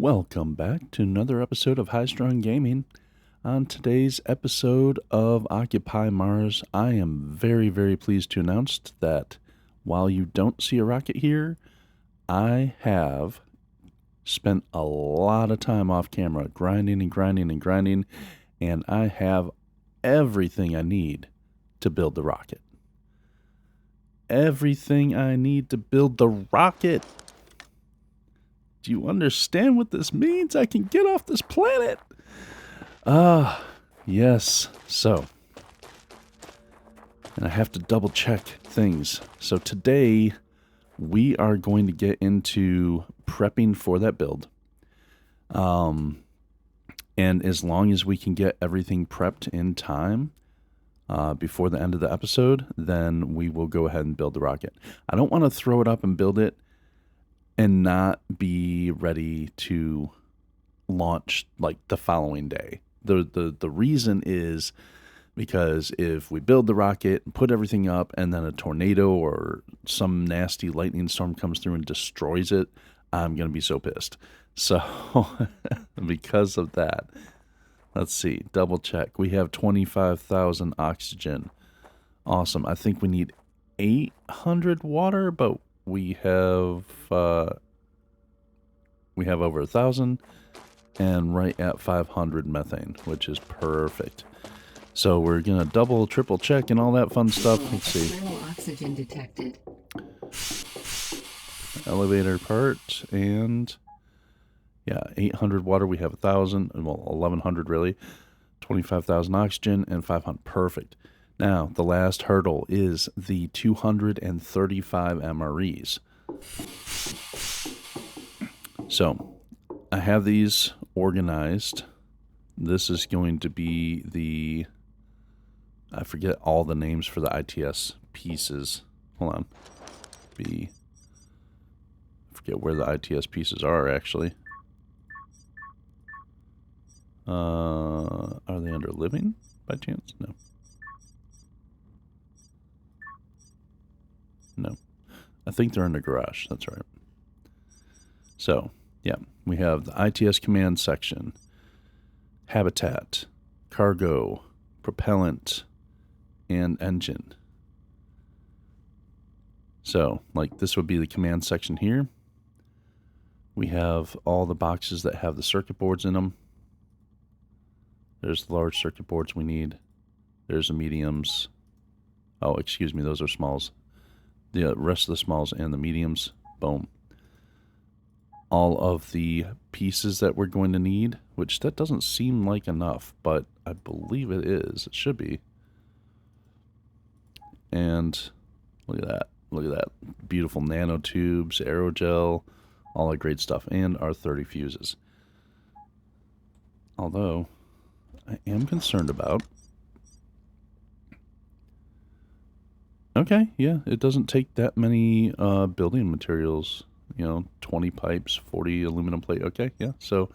Welcome back to another episode of High Strung Gaming. On today's episode of Occupy Mars, I am very, very pleased to announce that while you don't see a rocket here, I have spent a lot of time off camera grinding, and I have everything I need to build the rocket. Everything I need to build the rocket. Do you understand what this means? I can get off this planet. Yes. So, and I have to double check things. So today we are going to get into prepping for that build. And as long as we can get everything prepped in time before the end of the episode, then we will go ahead and build the rocket. I don't want to throw it up and build it and not be ready to launch like the following day. The reason is because if we build the rocket and put everything up and then a tornado or some nasty lightning storm comes through and destroys it, I'm going to be so pissed. So because of that, let's see, double check. We have 25,000 oxygen. Awesome. I think we need 800 water, but we have over 1,000 and right at 500 methane, which is perfect. So we're gonna double, triple check and all that fun stuff. Let's see. Oxygen detected. Elevator part and yeah, 800 water. We have 1,000, well 1,100 really. 25,000 oxygen and 500. Perfect. Now, the last hurdle is the 235 MREs. So, I have these organized. This is going to be I forget all the names for the ITS pieces. Hold on. I forget where the ITS pieces are, actually. Are they under living, by chance? No. No. I think they're in the garage. That's right. So, yeah, we have the ITS command section, habitat, cargo, propellant, and engine. So, like, this would be the command section here. We have all the boxes that have the circuit boards in them. There's the large circuit boards we need. There's the mediums. Oh, excuse me, those are smalls. The rest of the smalls and the mediums, boom. All of the pieces that we're going to need, which that doesn't seem like enough, but I believe it is. It should be. And look at that. Look at that. Beautiful nanotubes, aerogel, all that great stuff. And our 30 fuses. Although, I am concerned about... Okay, yeah, it doesn't take that many building materials, 20 pipes, 40 aluminum plate. Okay, yeah, so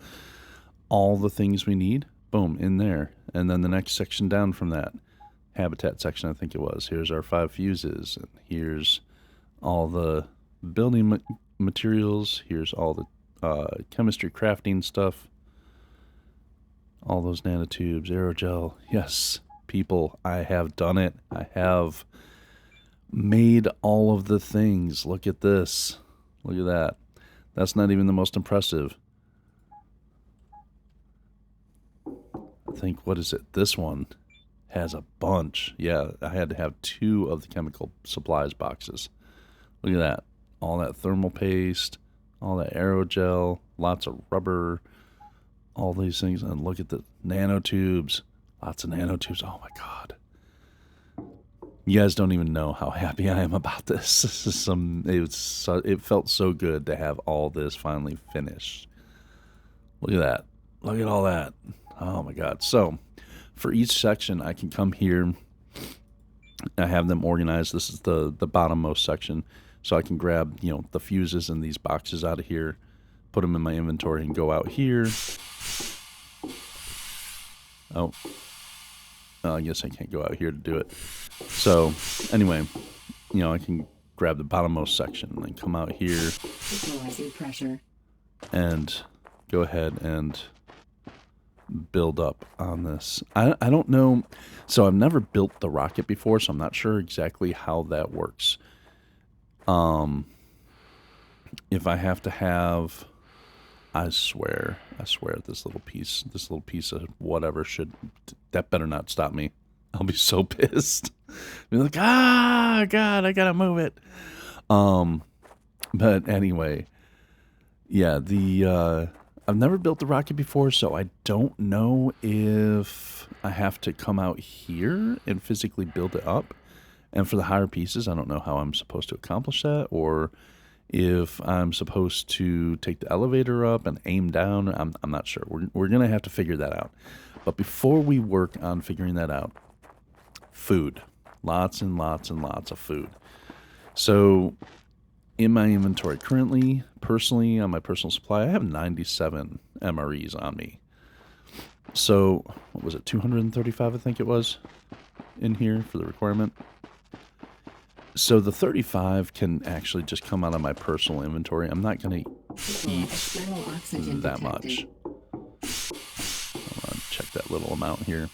all the things we need, boom, in there. And then the next section down from that, habitat section, I think it was. Here's our 5 fuses, and here's all the building materials. Here's all the chemistry crafting stuff. All those nanotubes, aerogel. Yes, people, I have done it. I have made all of the things. Look at this. Look at that. That's not even the most impressive. I think, what is it? This one has a bunch. Yeah, I had to have 2 of the chemical supplies boxes. Look at that. All that thermal paste, all that aerogel, lots of rubber, all these things. And look at the nanotubes. Lots of nanotubes. Oh my God. You guys don't even know how happy I am about this. This is it felt so good to have all this finally finished. Look at that. Look at all that. Oh my God. So for each section, I can come here. I have them organized. This is the bottommost section. So I can grab, the fuses in these boxes out of here, put them in my inventory and go out here. Oh, I guess I can't go out here to do it. So, anyway, I can grab the bottommost section and come out here. Equalizing pressure. And go ahead and build up on this. I don't know. So I've never built the rocket before, so I'm not sure exactly how that works. If I have to have, I swear, this little piece of whatever that better not stop me. I'll be so pissed. Be like, God, I gotta move it. But anyway, yeah, I've never built the rocket before, so I don't know if I have to come out here and physically build it up. And for the higher pieces, I don't know how I'm supposed to accomplish that, or if I'm supposed to take the elevator up and aim down. I'm not sure. We're going to have to figure that out. But before we work on figuring that out, food. Lots and lots and lots of food. So in my inventory currently, personally, on my personal supply, I have 97 MREs on me. So, what was it, 235 I think it was in here for the requirement? So the 35 can actually just come out of my personal inventory. I'm not going to eat that much. Hold on, check that little amount here.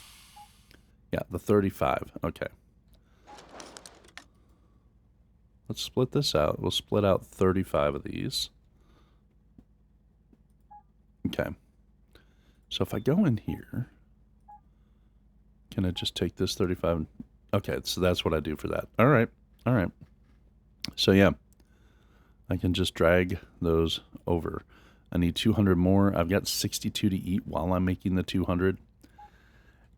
Yeah, the 35. Okay. Let's split this out. We'll split out 35 of these. Okay. So if I go in here, can I just take this 35? Okay, so that's what I do for that. All right. All right. So yeah, I can just drag those over. I need 200 more. I've got 62 to eat while I'm making the 200.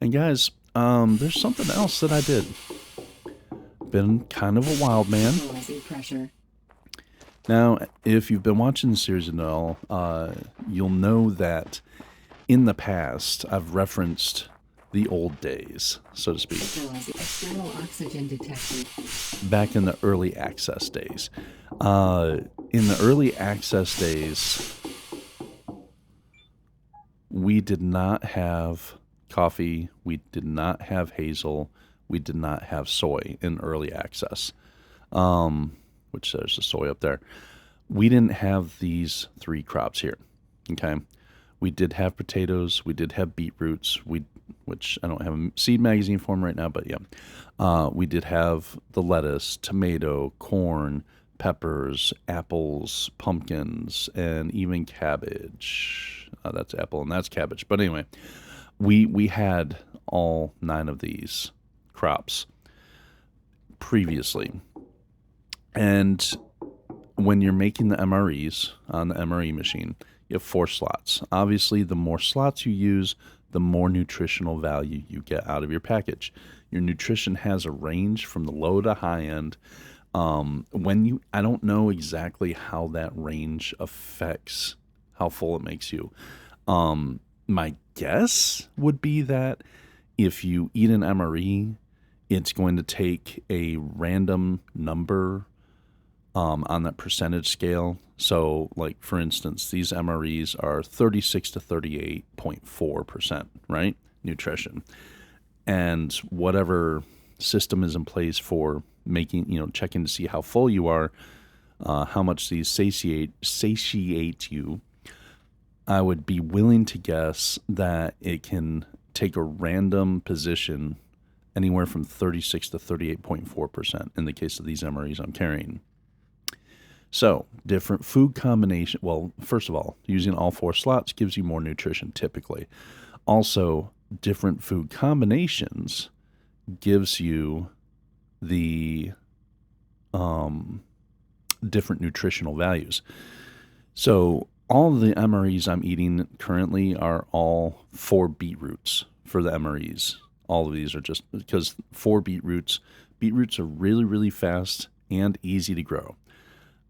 And guys, there's something else that I did. Been kind of a wild man. Now, if you've been watching the series at all, you'll know that in the past, I've referenced the old days, so to speak. Back in the early access days. In the early access days, we did not have coffee, we did not have hazel, we did not have soy in early access, which there's the soy up there. We didn't have these three crops here, okay? We did have potatoes, we did have beetroots, which I don't have a seed magazine for them right now, but yeah. We did have the lettuce, tomato, corn, peppers, apples, pumpkins, and even cabbage. That's apple and that's cabbage. But anyway, we had all 9 of these crops previously. And when you're making the MREs on the MRE machine, you have 4 slots. Obviously, the more slots you use, the more nutritional value you get out of your package. Your nutrition has a range from the low to high end. I don't know exactly how that range affects how full it makes you. My guess would be that if you eat an MRE, it's going to take a random number on that percentage scale. So, like, for instance, these MREs are 36 to 38.4%, right? Nutrition. And whatever system is in place for making, checking to see how full you are, how much these satiate you, I would be willing to guess that it can take a random position anywhere from 36 to 38.4% in the case of these MREs I'm carrying. So, different food combination. Well, first of all, using all 4 slots gives you more nutrition typically. Also, different food combinations gives you the different nutritional values. So, all of the MREs I'm eating currently are all 4 beetroots for the MREs. All of these are just because 4 beetroots. Beetroots are really, really fast and easy to grow.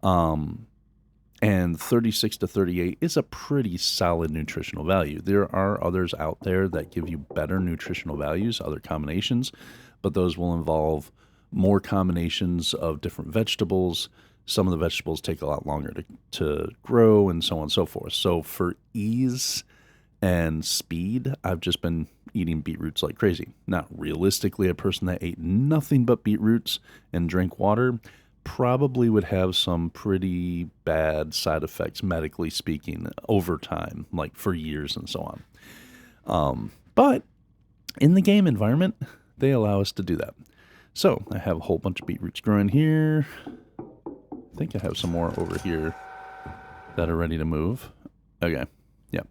And 36 to 38 is a pretty solid nutritional value. There are others out there that give you better nutritional values, other combinations, but those will involve more combinations of different vegetables. Some of the vegetables take a lot longer to grow and so on and so forth. So for ease and speed, I've just been eating beetroots like crazy. Now, realistically, a person that ate nothing but beetroots and drank water probably would have some pretty bad side effects, medically speaking, over time, like for years and so on. But in the game environment, they allow us to do that. So I have a whole bunch of beetroots growing here. I think I have some more over here that are ready to move. Okay, yeah.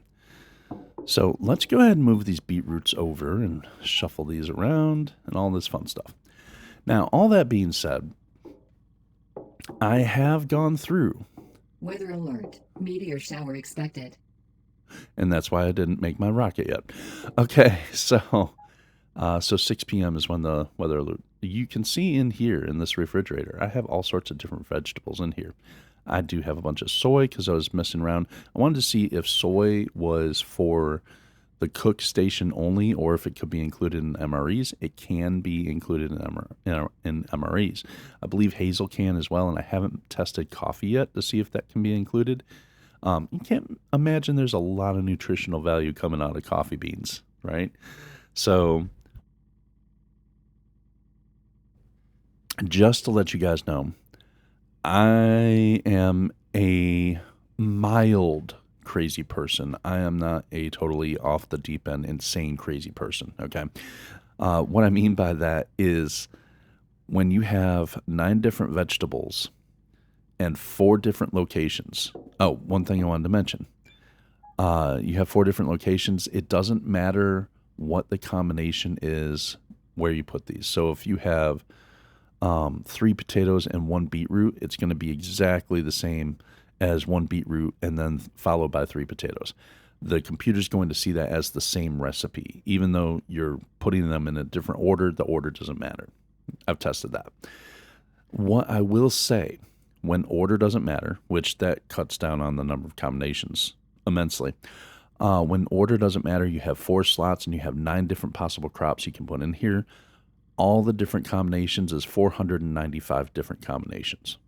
So let's go ahead and move these beetroots over and shuffle these around and all this fun stuff. Now, all that being said, I have gone through. Weather alert. Meteor shower expected. And that's why I didn't make my rocket yet. Okay, so 6 p.m. is when the weather alert. You can see in here in this refrigerator, I have all sorts of different vegetables in here. I do have a bunch of soy because I was messing around. I wanted to see if soy was for the cook station only or if it could be included in MREs. It can be included in MREs. I believe hazel can as well, and I haven't tested coffee yet to see if that can be included. You can't imagine there's a lot of nutritional value coming out of coffee beans, right? So just to let you guys know, I am a mild crazy person. I am not a totally off the deep end, insane crazy person, okay? What I mean by that is when you have 9 different vegetables and 4 different locations. Oh, one thing I wanted to mention. You have 4 different locations. It doesn't matter what the combination is where you put these. So if you have 3 potatoes and 1 beetroot, it's going to be exactly the same as 1 beetroot and then followed by 3 potatoes. The computer's going to see that as the same recipe. Even though you're putting them in a different order, the order doesn't matter. I've tested that. What I will say, when order doesn't matter, which that cuts down on the number of combinations immensely. When order doesn't matter, you have 4 slots and you have 9 different possible crops you can put in here. All the different combinations is 495 different combinations.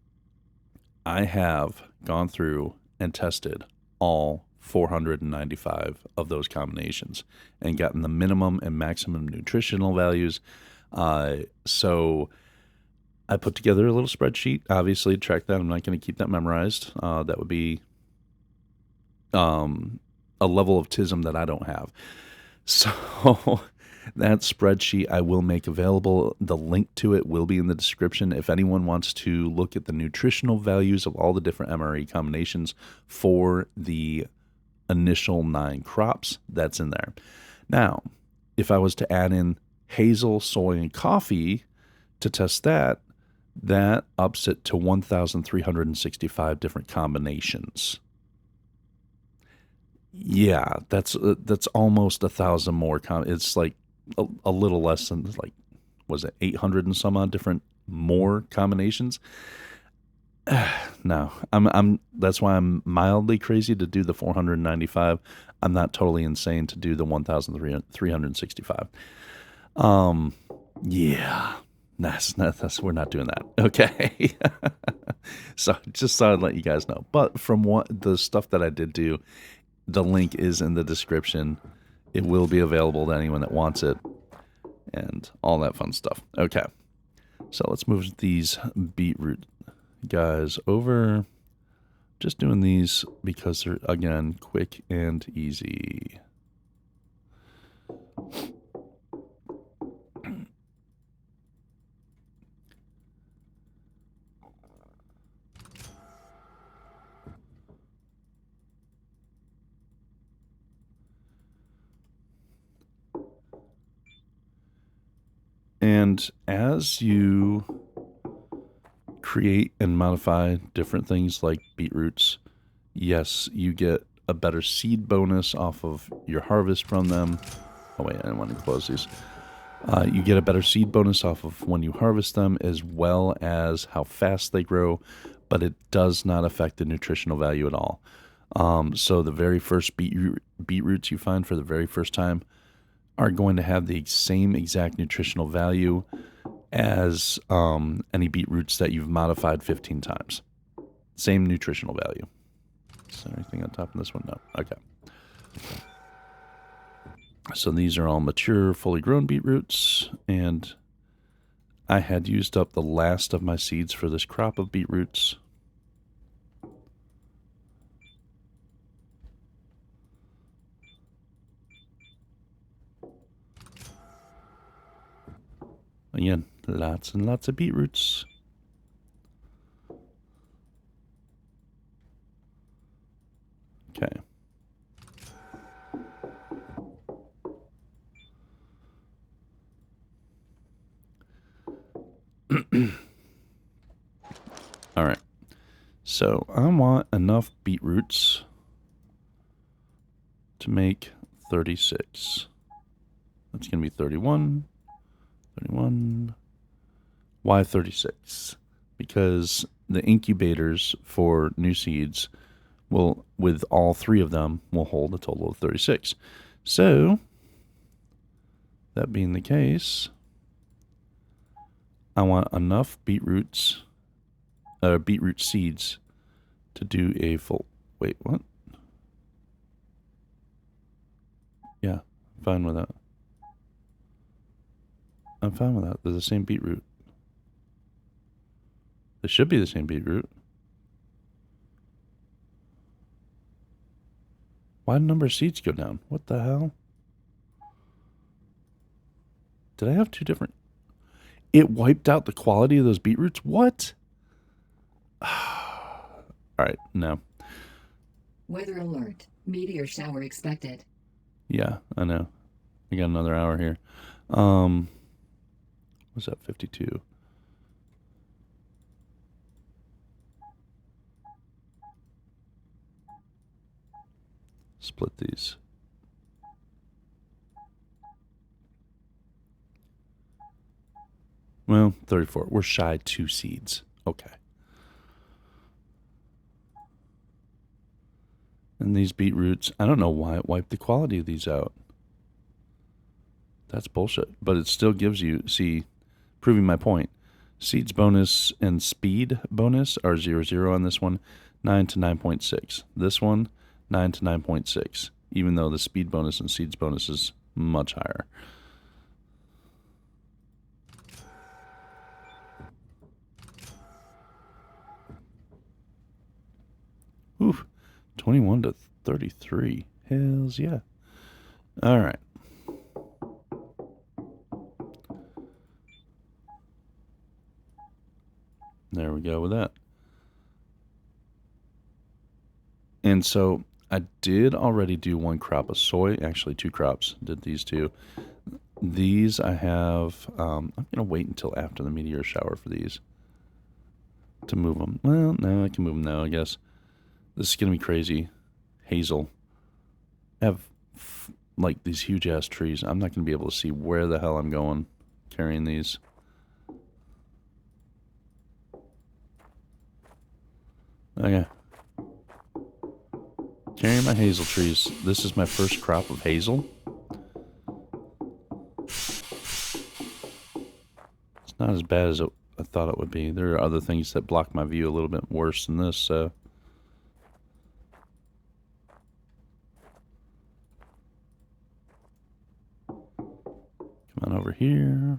I have gone through and tested all 495 of those combinations and gotten the minimum and maximum nutritional values. So I put together a little spreadsheet, obviously, to track that. I'm not going to keep that memorized. That would be a level of tism that I don't have. So that spreadsheet I will make available. The link to it will be in the description. If anyone wants to look at the nutritional values of all the different MRE combinations for the initial 9 crops, that's in there. Now, if I was to add in hazel, soy, and coffee to test that, that ups it to 1,365 different combinations. Yeah, that's almost 1,000 more. It's like a little less than, like, was it 800 and some odd different more combinations? No, I'm. That's why I'm mildly crazy to do the 495. I'm not totally insane to do the 1,365. Yeah, that's we're not doing that. Okay. So just thought I'd let you guys know. But from what the stuff that I did do, the link is in the description. It will be available to anyone that wants it and all that fun stuff. Okay. So let's move these beetroot guys over. Just doing these because they're, again, quick and easy. And as you create and modify different things like beetroots, yes, you get a better seed bonus off of your harvest from them. Oh wait, I didn't want to close these. You get a better seed bonus off of when you harvest them, as well as how fast they grow, but it does not affect the nutritional value at all. So the very first beetroots you find for the very first time are going to have the same exact nutritional value as any beetroots that you've modified 15 times. Same nutritional value. Is there anything on top of this one? No. Okay. So these are all mature, fully grown beetroots, and I had used up the last of my seeds for this crop of beetroots. Again, lots and lots of beetroots. Okay. All right. So I want enough beetroots to make 36. That's going to be 31. 31. Why 36? Because the incubators for new seeds will, with all three of them, will hold a total of 36. So, that being the case, I want enough beetroot seeds to do a full. Wait, what? Yeah, I'm fine with that. I'm fine with that. They're the same beetroot. They should be the same beetroot. Why did the number of seeds go down? What the hell? Did I have two different? It wiped out the quality of those beetroots? What? Alright, no. Weather alert. Meteor shower expected. Yeah, I know. I got another hour here. What's that, 52? Split these. Well, 34. We're shy 2 seeds. Okay. And these beetroots, I don't know why it wiped the quality of these out. That's bullshit. But it still gives you, see, proving my point. Seeds bonus and speed bonus are 0, on this one, 9 to 9.6. This one, 9 to 9.6, even though the speed bonus and seeds bonus is much higher. Oof, 21 to 33. Hells yeah. All right. There we go with that. And so I did already do one crop of soy, actually 2 crops, did these 2. These I have, I'm going to wait until after the meteor shower for these to move them. Well, no, I can move them now, I guess. This is going to be crazy. Hazel. I have like these huge ass trees. I'm not going to be able to see where the hell I'm going carrying these. Okay. Carrying my hazel trees. This is my first crop of hazel. It's not as bad as I thought it would be. There are other things that block my view a little bit worse than this, so. Come on over here.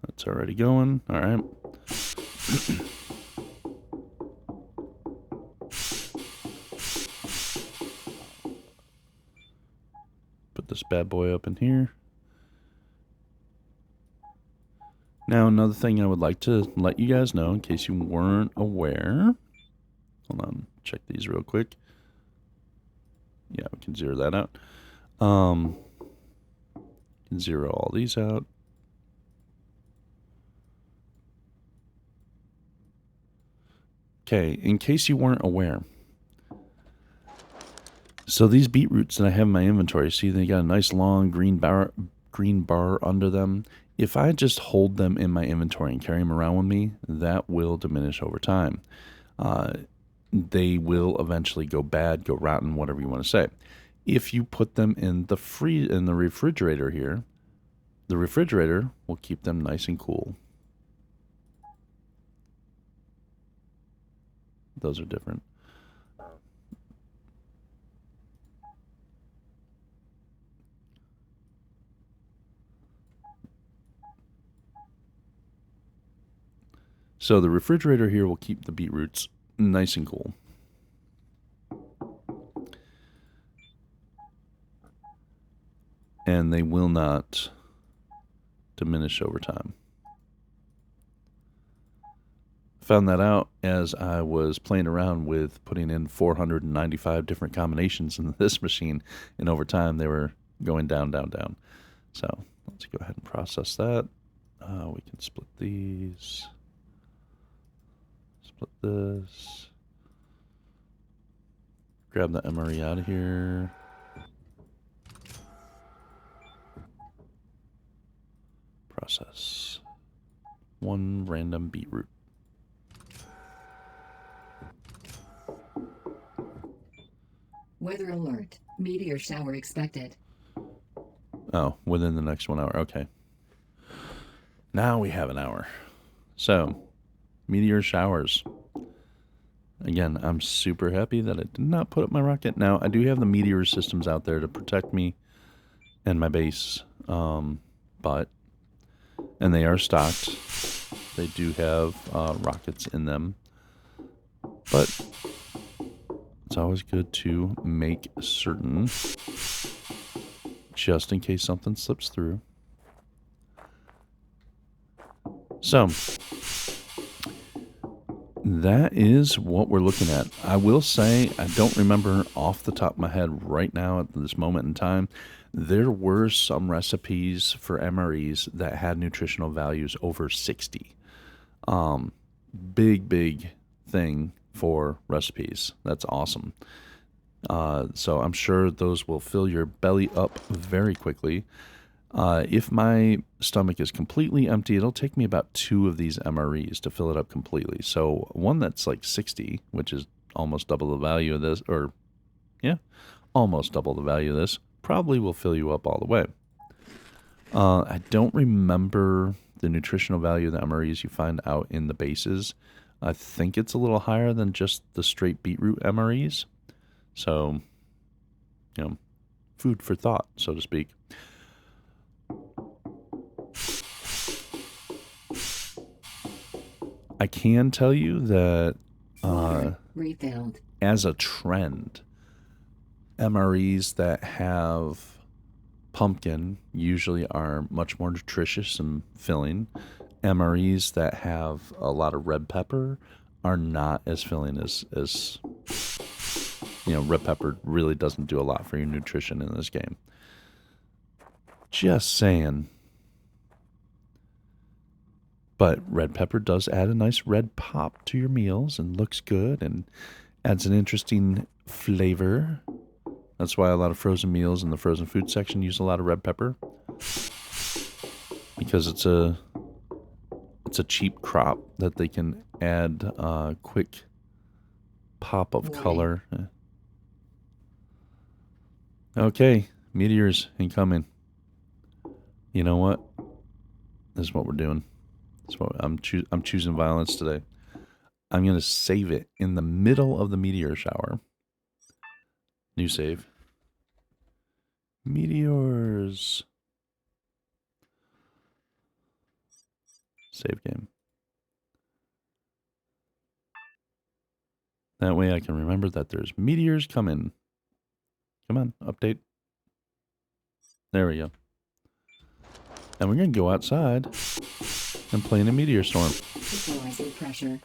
That's already going. All right. Put this bad boy up in here. Now, another thing I would like to let you guys know, in case you weren't aware. Hold on. Check these real quick. Yeah, we can zero that out. Zero all these out. Okay, in case you weren't aware. So these beetroots that I have in my inventory, see they got a nice long green bar under them. If I just hold them in my inventory and carry them around with me, that will diminish over time. They will eventually go bad, go rotten, whatever you want to say. If you put them in the refrigerator here, the refrigerator will keep them nice and cool. Those are different. So the refrigerator here will keep the beetroots nice and cool. And they will not diminish over time. Found that out as I was playing around with putting in 495 different combinations in this machine, and over time they were going down, down, down. So let's go ahead and process that. We can split these. Split this. Grab the MRE out of here. Process. One random beetroot. Weather alert. Meteor shower expected. Oh, within the next 1 hour. Okay. Now we have an hour. So, meteor showers. Again, I'm super happy that I did not put up my rocket. Now, I do have the meteor systems out there to protect me and my base. And they are stocked. They do have rockets in them. But it's always good to make certain, just in case something slips through. So, that is what we're looking at. I will say, I don't remember off the top of my head right now at this moment in time, there were some recipes for MREs that had nutritional values over 60. Big thing for recipes. That's awesome. So I'm sure those will fill your belly up very quickly. If my stomach is completely empty, it'll take me about 2 of these MREs to fill it up completely. So one that's like 60, which is almost double the value of this, or yeah, almost double the value of this, probably will fill you up all the way. I don't remember the nutritional value of the MREs you find out in the bases. I think it's a little higher than just the straight beetroot MREs. So, food for thought, so to speak. I can tell you that refilled. As a trend, MREs that have pumpkin usually are much more nutritious and filling. MREs that have a lot of red pepper are not as filling as red pepper really doesn't do a lot for your nutrition in this game. Just saying. But red pepper does add a nice red pop to your meals and looks good and adds an interesting flavor. That's why a lot of frozen meals in the frozen food section use a lot of red pepper. Because it's a cheap crop that they can add a quick pop of color. Okay, meteors incoming. You know what? This is what we're doing. I'm choosing violence today. I'm going to save it in the middle of the meteor shower. New save. Meteors. Save game. That way I can remember that there's meteors coming. Come on, update. There we go. And we're going to go outside and play in a meteor storm. Equalizing pressure.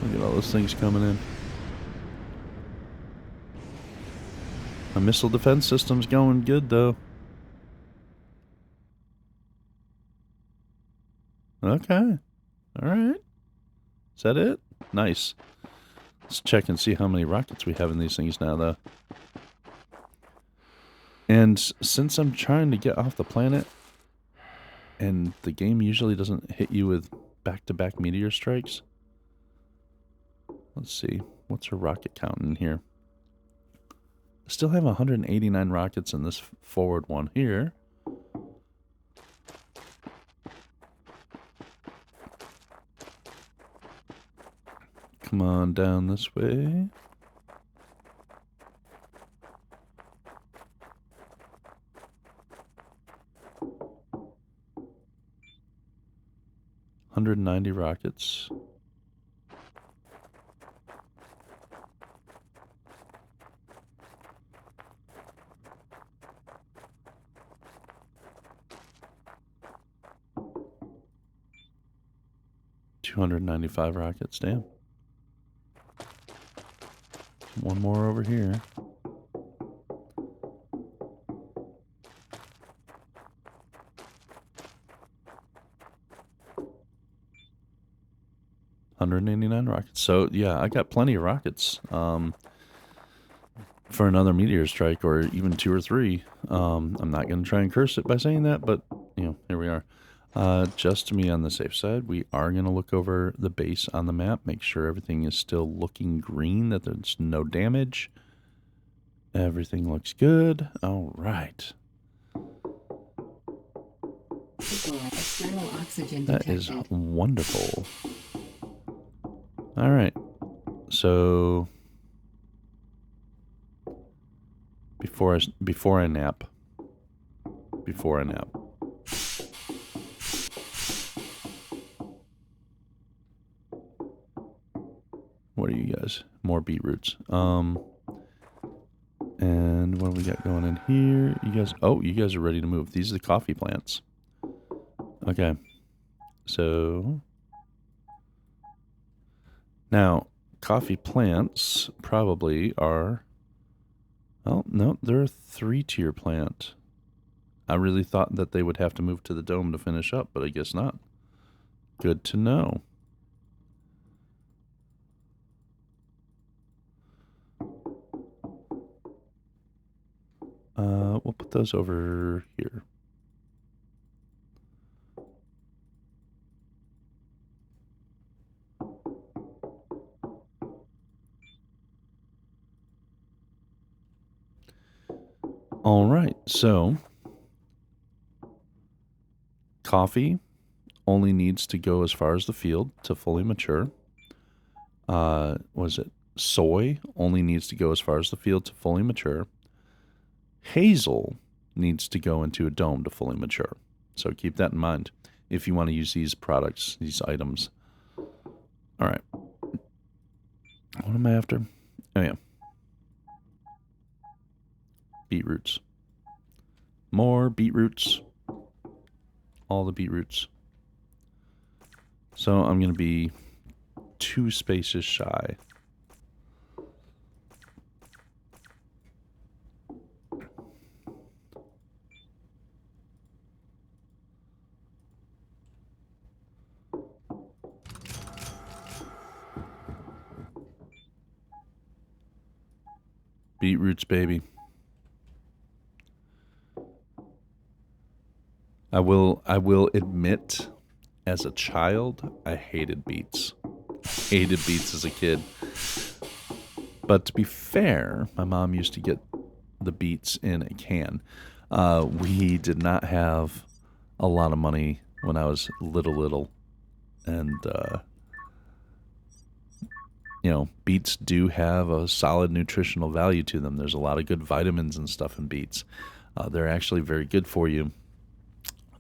Look at all those things coming in. My missile defense system's going good, though. Okay. All right. Is that it? Nice. Let's check and see how many rockets we have in these things now, though. And since I'm trying to get off the planet, and the game usually doesn't hit you with back-to-back meteor strikes. Let's see. What's our rocket count in here? I still have 189 rockets in this forward one here. Come on down this way. $190 rockets. $295 rockets, damn. One more over here. $189 rockets. So yeah, I got plenty of rockets for another meteor strike, or even 2 or 3. I'm not going to try and curse it by saying that, but you know, here we are. Just to be on the safe side, we are going to look over the base on the map, make sure everything is still looking green, that there's no damage. Everything looks good. All right. External oxygen That detected. is wonderful. All right. So before I nap. What are you guys? More beetroots. And what do we got going in here? You guys, oh, you guys are ready to move. These are the coffee plants. Okay. So now coffee plants probably are, oh, no, they're a 3-tier plant. I really thought that they would have to move to the dome to finish up, but I guess not. Good to know. We'll put those over here. All right, so coffee only needs to go as far as the field to fully mature. Was it soy only needs to go as far as the field to fully mature. Hazel needs to go into a dome to fully mature. So keep that in mind if you want to use these products, these items. All right. What am I after? Oh, yeah. Beetroots. More beetroots. All the beetroots. So I'm going to be 2 spaces shy. Beetroots, baby. I will admit, as a child, I hated beets. Hated beets as a kid. But to be fair, my mom used to get the beets in a can. We did not have a lot of money when I was little. And, you know, beets do have a solid nutritional value to them. There's a lot of good vitamins and stuff in beets. They're actually very good for you.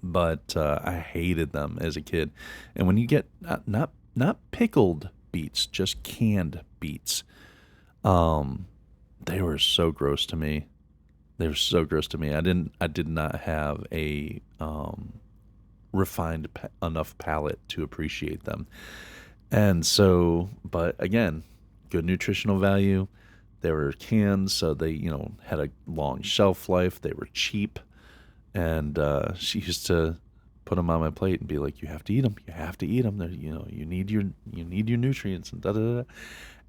But I hated them as a kid. And when you get not pickled beets, just canned beets, they were so gross to me. They were so gross to me. I did not have a refined enough palate to appreciate them. And so, but again, good nutritional value. They were canned, so they, you know, had a long shelf life. They were cheap. And she used to put them on my plate and be like, "You have to eat them. You have to eat them. They're, you know, you need your nutrients and da da da."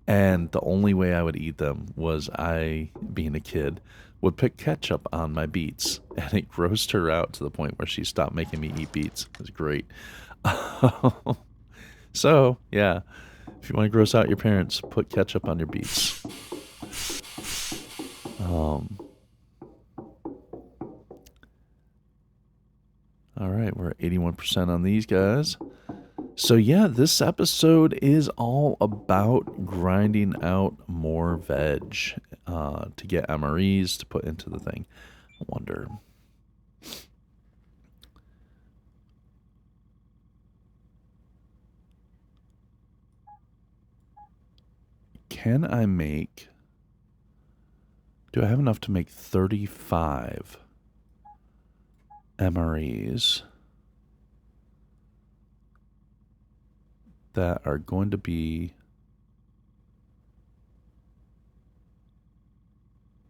And the only way I would eat them was I, being a kid, would put ketchup on my beets, and it grossed her out to the point where she stopped making me eat beets. It was great. So yeah, if you want to gross out your parents, put ketchup on your beets. All right, we're at 81% on these guys. So yeah, this episode is all about grinding out more veg to get MREs to put into the thing. I wonder. Can I make... Do I have enough to make 35 MREs that are going to be...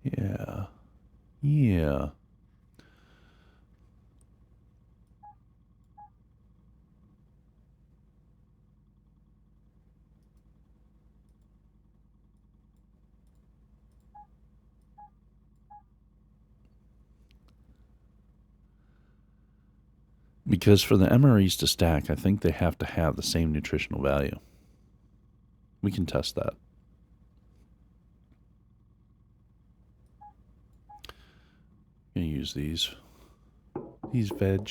Yeah. Because for the MREs to stack, I think they have to have the same nutritional value. We can test that. I'm going to use these veg.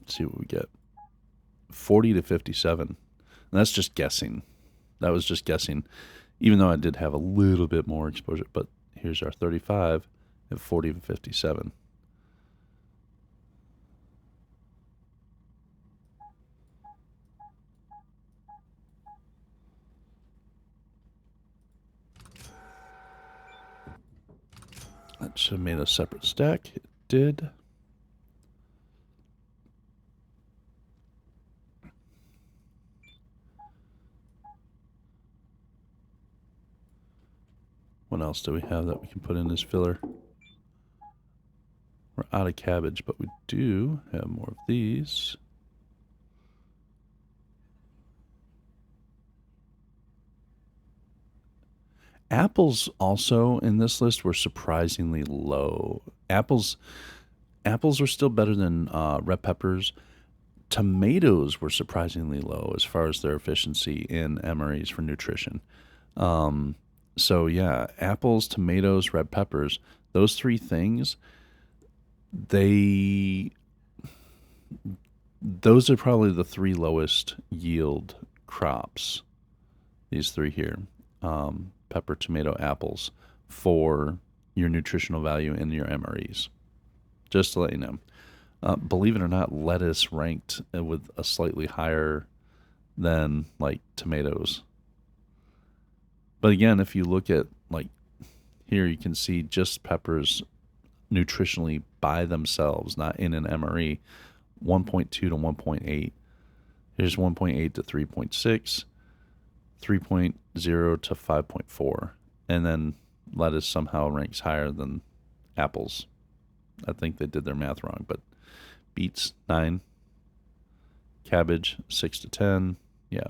Let's see what we get. 40 to 57. And that's just guessing. That was just guessing. Even though I did have a little bit more exposure. But here's our 35 at 40 to 57. That should have made a separate stack. It did. What else do we have that we can put in as filler? We're out of cabbage, but we do have more of these. Apples also in this list were surprisingly low. Apples are still better than red peppers. Tomatoes were surprisingly low as far as their efficiency in MREs for nutrition. So yeah, apples, tomatoes, red peppers, those three things, those are probably the three lowest yield crops. These three here, pepper, tomato, apples, for your nutritional value in your MREs. Just to let you know. Believe it or not, lettuce ranked with a slightly higher than like tomatoes. But again, if you look at like here, you can see just peppers nutritionally by themselves, not in an MRE, 1.2 to 1.8. Here's 1.8 to 3.6, 3.0 to 5.4. And then lettuce somehow ranks higher than apples. I think they did their math wrong, but beets 9, cabbage 6 to 10. Yeah.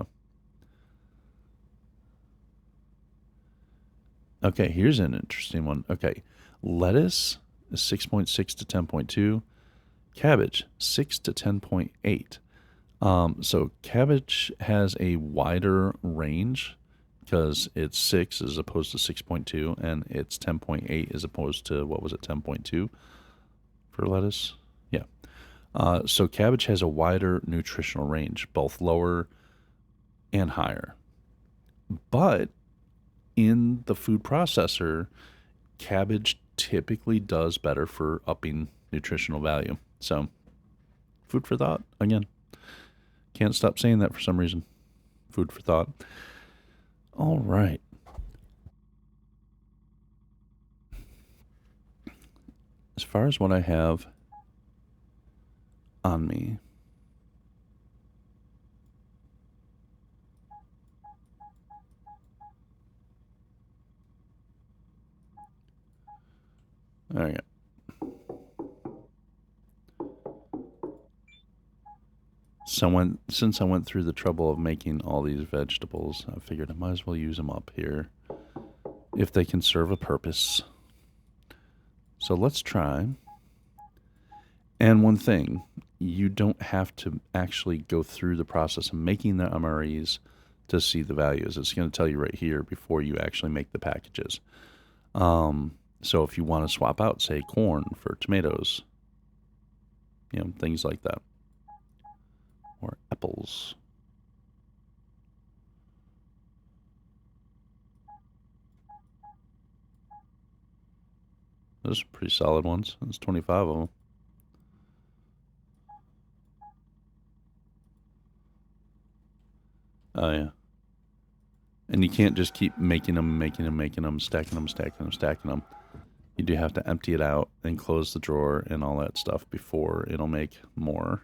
Okay, here's an interesting one. Okay, lettuce is 6.6 to 10.2, cabbage 6 to 10.8. So cabbage has a wider range because it's 6 as opposed to 6.2, and it's 10.8 as opposed to, what was it, 10.2 for lettuce? Yeah. So cabbage has a wider nutritional range, both lower and higher. But in the food processor, cabbage typically does better for upping nutritional value. So, food for thought, again. Can't stop saying that for some reason. Food for thought. All right. As far as what I have on me, all right. So since I went through the trouble of making all these vegetables, I figured I might as well use them up here if they can serve a purpose. So let's try. And one thing, you don't have to actually go through the process of making the MREs to see the values. It's going to tell you right here before you actually make the packages. So if you want to swap out, say, corn for tomatoes, you know, things like that. Or apples. Those are pretty solid ones. There's 25 of them. Oh, yeah. And you can't just keep making them, stacking them. You do have to empty it out and close the drawer and all that stuff before it'll make more.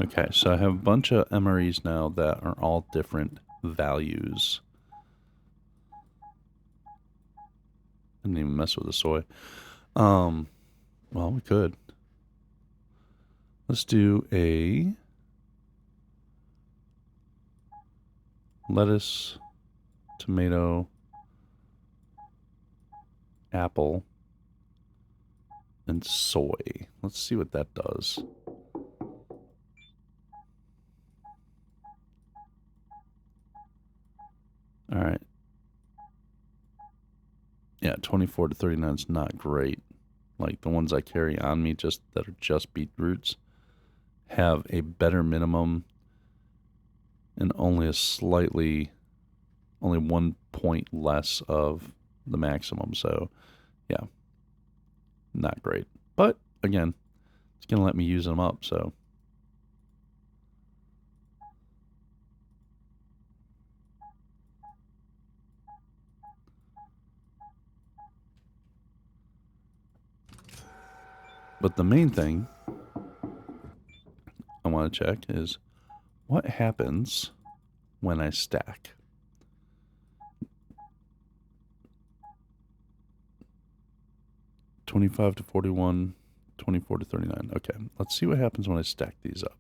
Okay, so I have a bunch of MREs now that are all different values. Didn't even mess with the soy. Well, we could. Let's do a lettuce, tomato, apple, and soy. Let's see what that does. All right. Yeah, 24 to 39 is not great. Like the ones I carry on me just that are just beetroots have a better minimum and only only 1 point less of the maximum. So, yeah, not great. But again, it's going to let me use them up, so. But the main thing I want to check is what happens when I stack. $25 to $41, $24 to $39. Okay, let's see what happens when I stack these up.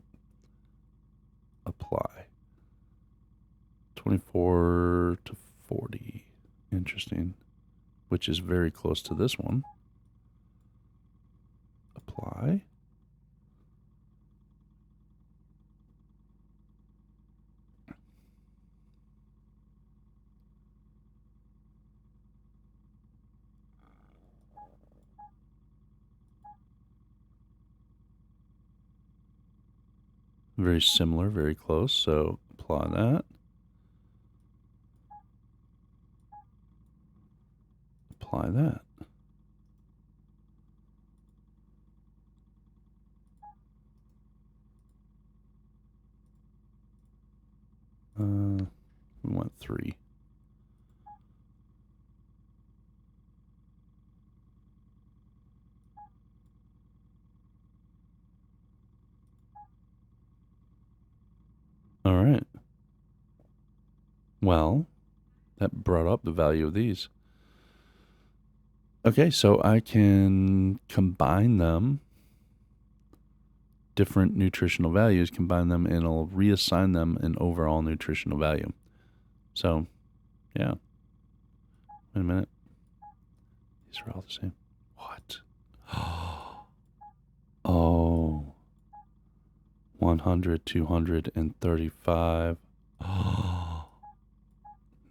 Apply. 24 to 40. Interesting. Which is very close to this one. Apply. Very similar, very close. So apply that. Apply that. We want 3. All right. Well, that brought up the value of these. Okay, so I can combine them, different nutritional values, combine them, and it'll reassign them an overall nutritional value. So, yeah. Wait a minute. These are all the same. What? Oh. 100, 235. Oh.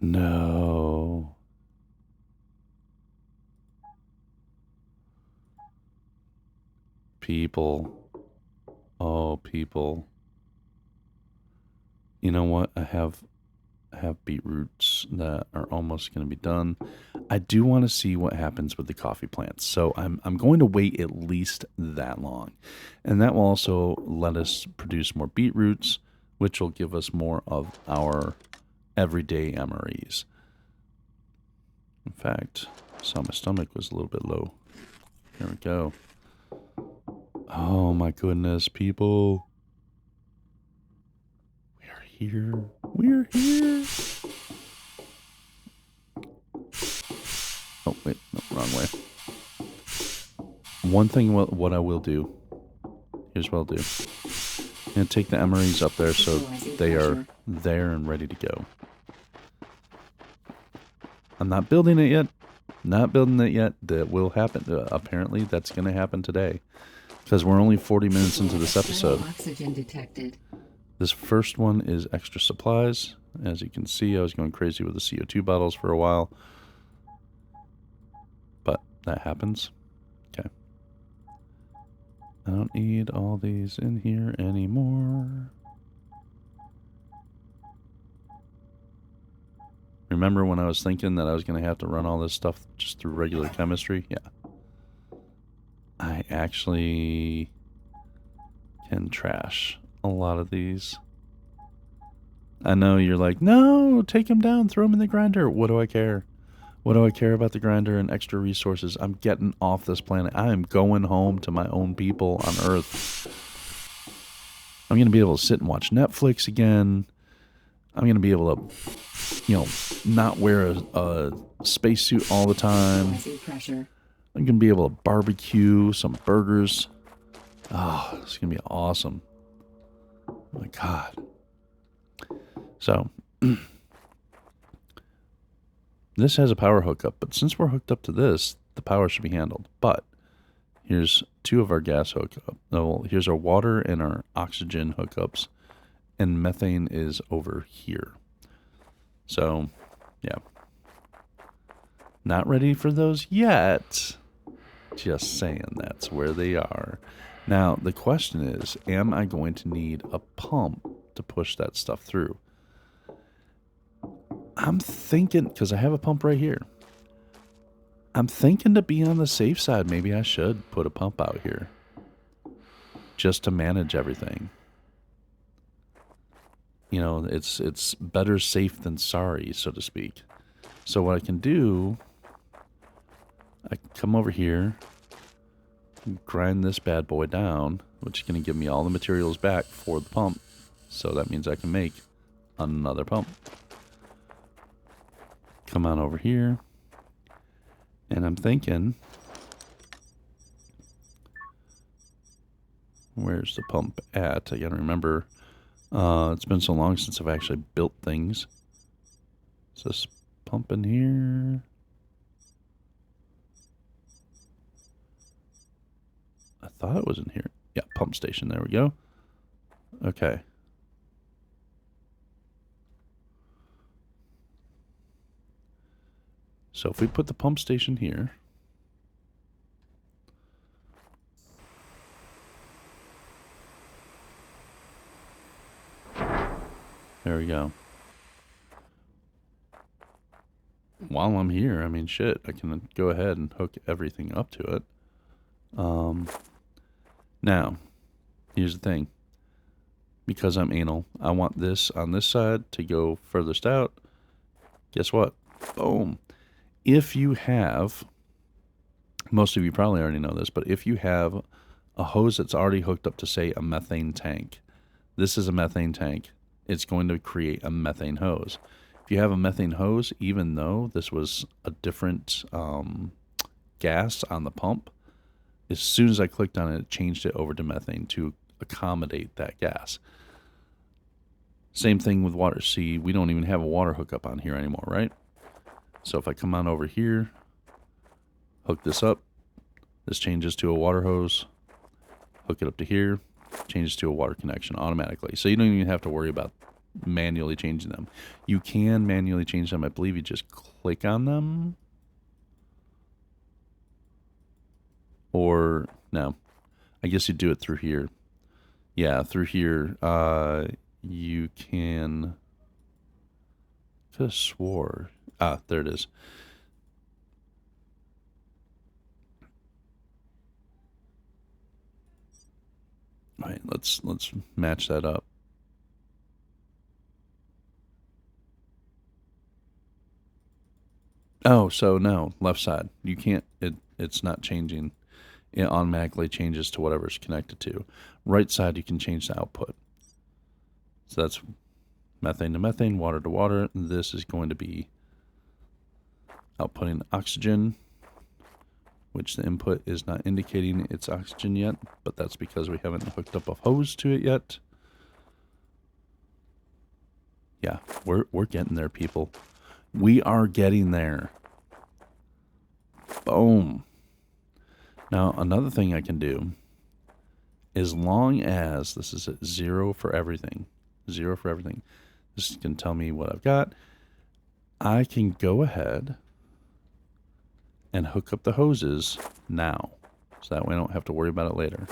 No. People. Oh, people. You know what? I have beetroots that are almost going to be done. I do want to see what happens with the coffee plants. So I'm going to wait at least that long. And that will also let us produce more beetroots, which will give us more of our everyday MREs. In fact, I saw my stomach was a little bit low. There we go. Oh my goodness, people. We are here. We're here. Oh, wait. No, wrong way. One thing what I will do. Here's what I'll do. And take the emeries up there so Stabilizing they are pressure. there and ready to go. I'm not building it yet. Not building it yet. That will happen. Apparently, that's going to happen today. Because we're only 40 minutes into this External episode. oxygen detected. This first one is extra supplies. As you can see, I was going crazy with the CO2 bottles for a while. But that happens. Okay. I don't need all these in here anymore. Remember when I was thinking that I was going to have to run all this stuff just through regular chemistry? Yeah. I actually can trash a lot of these. I know you're like, no, take them down, throw them in the grinder. What do I care? What do I care about the grinder and extra resources? I'm getting off this planet. I am going home to my own people on Earth. I'm going to be able to sit and watch Netflix again. I'm going to be able to, not wear a spacesuit all the time. Stabilizing pressure. I'm going to be able to barbecue some burgers. Oh, it's going to be awesome. Oh my God. So, this has a power hookup, but since we're hooked up to this, the power should be handled. But here's two of our gas hookups. No, here's our water and our oxygen hookups, and methane is over here. So, yeah. Not ready for those yet. Just saying that's where they are. Now, the question is, am I going to need a pump to push that stuff through? I'm thinking, because I have a pump right here. I'm thinking to be on the safe side. Maybe I should put a pump out here. Just to manage everything. It's better safe than sorry, so to speak. So what I can do, I can come over here, grind this bad boy down, which is going to give me all the materials back for the pump. So that means I can make another pump. Come on over here. And I'm thinking, where's the pump at? I gotta remember. It's been so long since I've actually built things. Is this pump in here? I thought it was in here. Yeah, pump station. There we go. Okay. So if we put the pump station here. There we go. While I'm here, I mean, shit, I can go ahead and hook everything up to it. Now, here's the thing. Because I'm anal, I want this on this side to go furthest out. Guess what? Boom. If you have, most of you probably already know this, but if you have a hose that's already hooked up to, say, a methane tank, this is a methane tank, it's going to create a methane hose. If you have a methane hose, even though this was a different gas on the pump, as soon as I clicked on it, it changed it over to methane to accommodate that gas. Same thing with water. See, we don't even have a water hookup on here anymore, right? So if I come on over here, hook this up, this changes to a water hose, hook it up to here, changes to a water connection automatically. So you don't even have to worry about manually changing them. You can manually change them. I believe you just click on them. Or, no, I guess you do it through here. Yeah, through here, you can, could have swore, there it is. All right, let's match that up. Oh, so no, left side. You can't, it's not changing. It automatically changes to whatever's connected to. Right side, you can change the output. So that's methane to methane, water to water. This is going to be outputting oxygen, which the input is not indicating it's oxygen yet, but that's because we haven't hooked up a hose to it yet. Yeah, we're getting there, people. We are getting there. Boom. Now, another thing I can do, as long as this is at 0 for everything, this is going to tell me what I've got. I can go ahead and hook up the hoses now. So that way I don't have to worry about it later.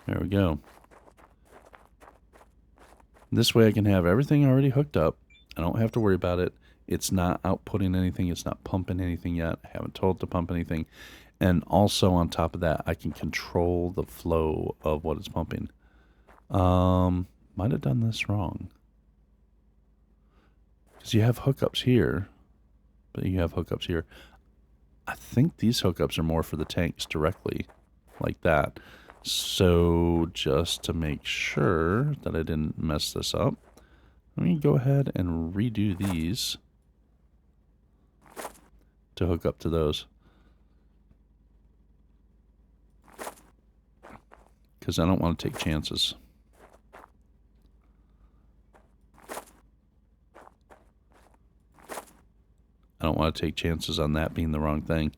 There we go. This way I can have everything already hooked up. I don't have to worry about it. It's not outputting anything. It's not pumping anything yet. I haven't told it to pump anything. And also on top of that, I can control the flow of what it's pumping. Might have done this wrong. Because you have hookups here, but you have hookups here. I think these hookups are more for the tanks directly, like that. So just to make sure that I didn't mess this up, let me go ahead and redo these to hook up to those. Because I don't want to take chances. I don't want to take chances on that being the wrong thing.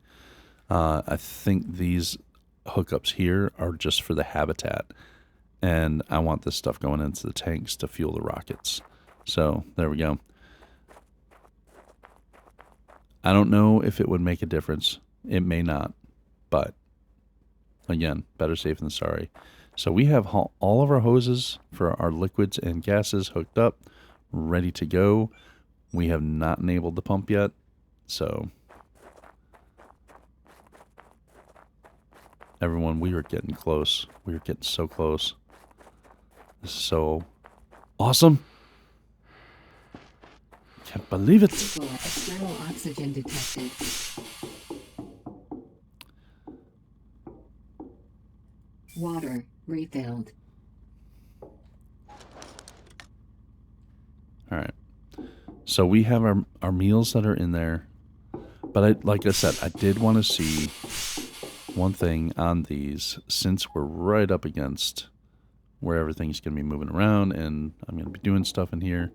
I think these hookups here are just for the habitat. And I want this stuff going into the tanks to fuel the rockets. So there we go. I don't know if it would make a difference. It may not. But again, better safe than sorry. So we have all of our hoses for our liquids and gases hooked up, ready to go. We have not enabled the pump yet. So everyone, we are getting close. We are getting so close. This is so awesome. Can't believe it. External oxygen detected. Water refilled. All right. So we have our meals that are in there. But like I said, I did want to see one thing on these, since we're right up against where everything's going to be moving around and I'm going to be doing stuff in here.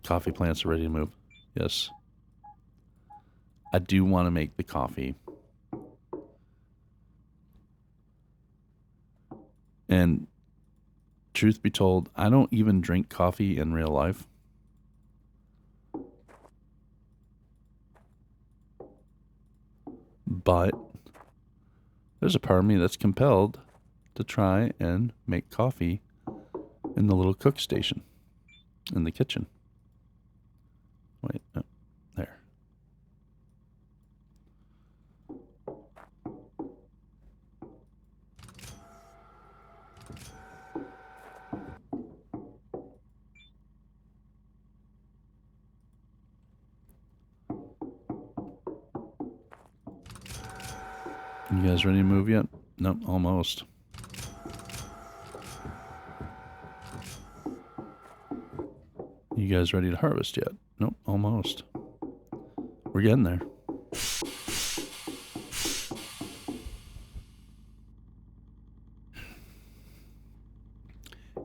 Coffee plants are ready to move. Yes. I do want to make the coffee. And truth be told, I don't even drink coffee in real life. But there's a part of me that's compelled to try and make coffee in the little cook station in the kitchen. Wait, no, there. You guys ready to move yet? Nope, almost. You guys ready to harvest yet? Nope, almost. We're getting there.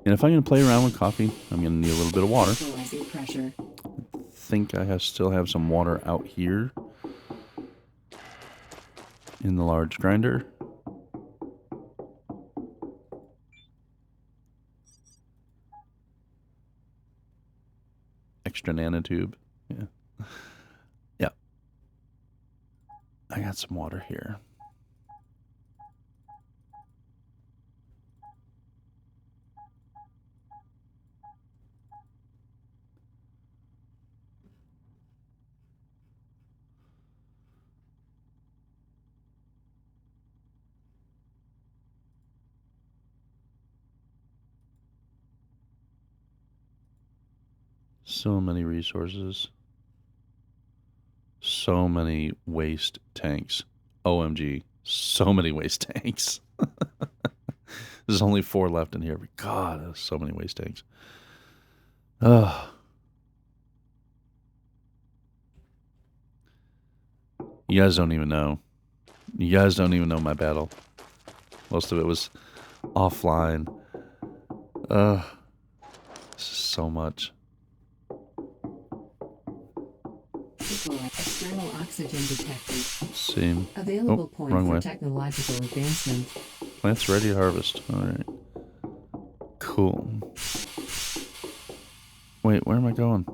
And if I'm going to play around with coffee, I'm going to need a little bit of water. Pressure. I think I still have some water out here in the large grinder. Extra nanotube. Yeah. Yeah. I got some water here. So many resources. So many waste tanks. OMG. So many waste tanks. There's only 4 left in here. But God, there's so many waste tanks. Ugh. You guys don't even know. You guys don't even know my battle. Most of it was offline. This is so much. External oxygen detected. See. Available point wrong for way. technological advancement. Plant's ready to harvest. Alright. Cool. Wait, where am I going?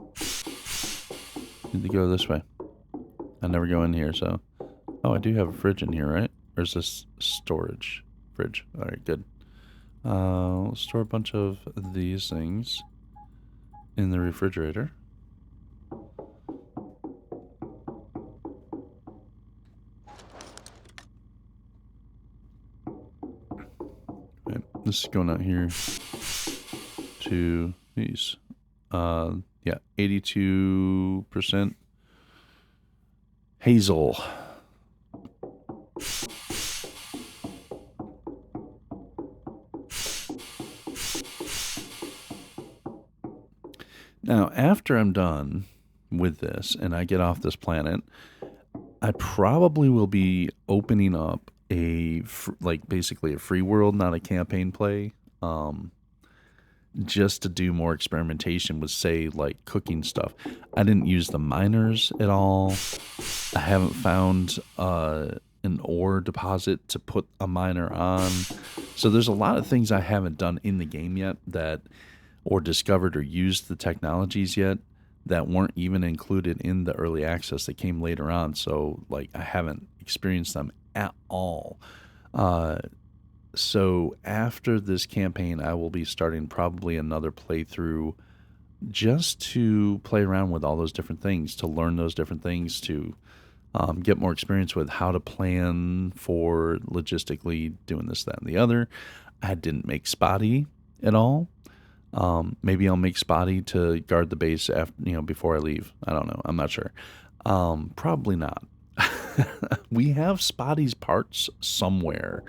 Need to go this way. I never go in here, so... Oh, I do have a fridge in here, right? Or is this storage? Fridge. Alright, good. We'll store a bunch of these things in the refrigerator. Okay, this is going out here to these. Yeah, 82% hazel. Now, after I'm done with this and I get off this planet, I probably will be opening up basically a free world, not a campaign play, just to do more experimentation with, say, like cooking stuff. I didn't use the miners at all. I haven't found an ore deposit to put a miner on. So there's a lot of things I haven't done in the game yet or discovered or used the technologies yet that weren't even included in the early access that came later on. So like I haven't experienced them at all. So after this campaign, I will be starting probably another playthrough just to play around with all those different things, to learn those different things, to get more experience with how to plan for logistically doing this, that, and the other. I didn't make Spotty at all. Maybe I'll make Spotty to guard the base after, before I leave. I don't know. I'm not sure. Probably not. We have Spotty's parts somewhere.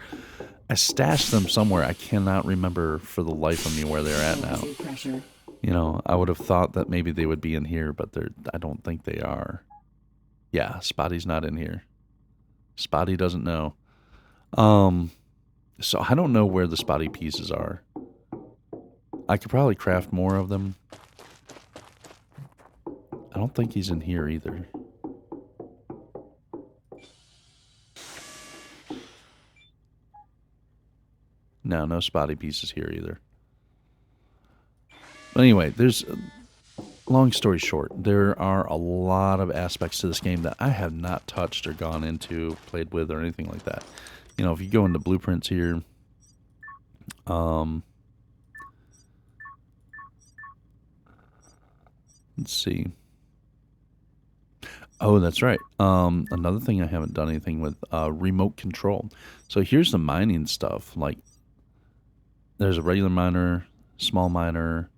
I stashed them somewhere. I cannot remember for the life of me where they're at now. Pressure. I would have thought that maybe they would be in here, but I don't think they are. Yeah, Spotty's not in here. Spotty doesn't know. So I don't know where the Spotty pieces are. I could probably craft more of them. I don't think he's in here either. No Spotty pieces here either. But anyway, long story short, there are a lot of aspects to this game that I have not touched or gone into, played with, or anything like that. If you go into blueprints here, let's see. Oh, that's right. Another thing I haven't done anything with, remote control. So here's the mining stuff. Like, there's a regular miner, small miner.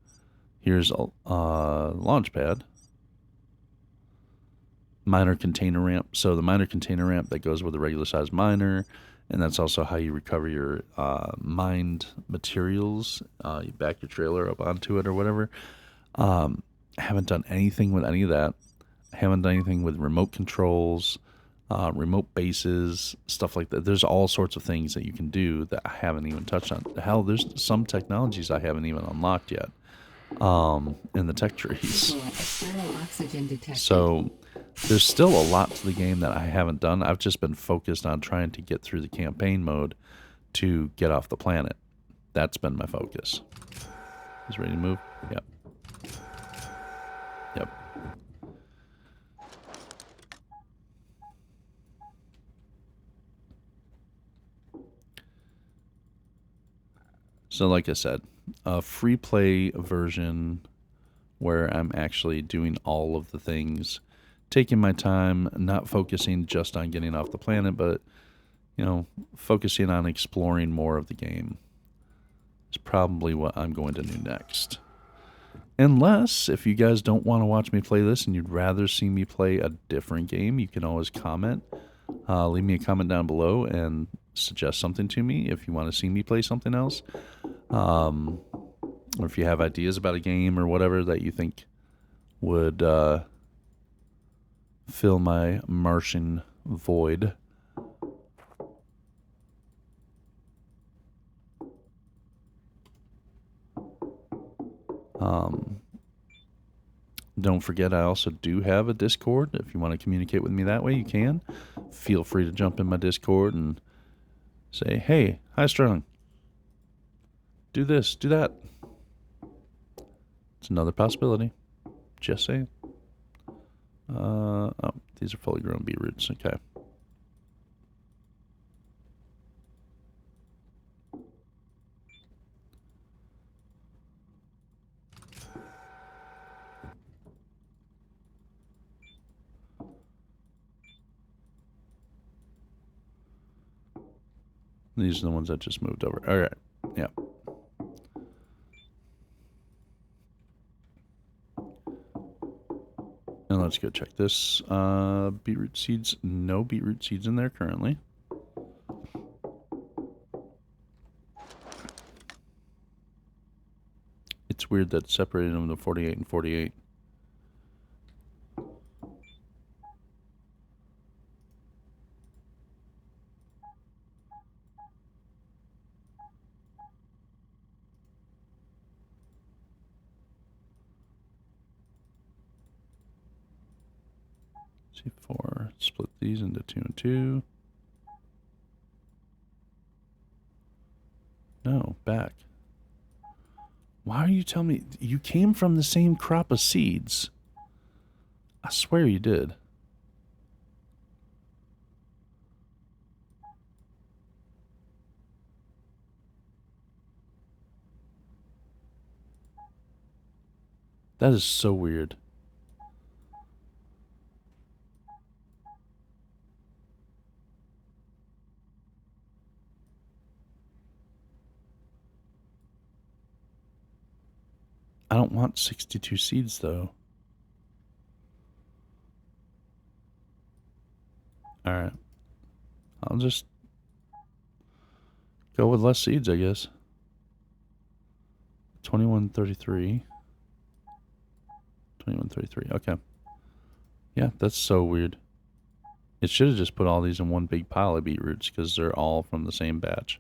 Here's a launch pad. Miner container ramp. So the miner container ramp that goes with a regular size miner. And that's also how you recover your mined materials. You back your trailer up onto it or whatever. I haven't done anything with any of that. I haven't done anything with remote controls, remote bases, stuff like that. There's all sorts of things that you can do that I haven't even touched on. Hell, there's some technologies I haven't even unlocked yet in the tech trees. So there's still a lot to the game that I haven't done. I've just been focused on trying to get through the campaign mode to get off the planet. That's been my focus. He's ready to move? Yep. Yep. So like I said, a free play version where I'm actually doing all of the things, taking my time, not focusing just on getting off the planet, but, focusing on exploring more of the game is probably what I'm going to do next. Unless, if you guys don't want to watch me play this and you'd rather see me play a different game, you can always comment. Leave me a comment down below, and suggest something to me if you want to see me play something else. Or if you have ideas about a game or whatever that you think would fill my Martian void. Don't forget, I also do have a Discord. If you want to communicate with me that way, you can. Feel free to jump in my Discord and say, hey, hi, Sterling. Do this, do that. It's another possibility. Just saying. Oh, these are fully grown beetroots. Okay. These are the ones that just moved over. All right. Yeah. And let's go check this. Beetroot seeds. No beetroot seeds in there currently. It's weird that separated them to 48 and 48. C4. Split these into 2 and 2. No, back. Why are you telling me? You came from the same crop of seeds. I swear you did. That is so weird. I don't want 62 seeds, though. Alright. I'll just go with less seeds, I guess. 2133. 2133. Okay. Yeah, that's so weird. It should have just put all these in one big pile of beetroots because they're all from the same batch.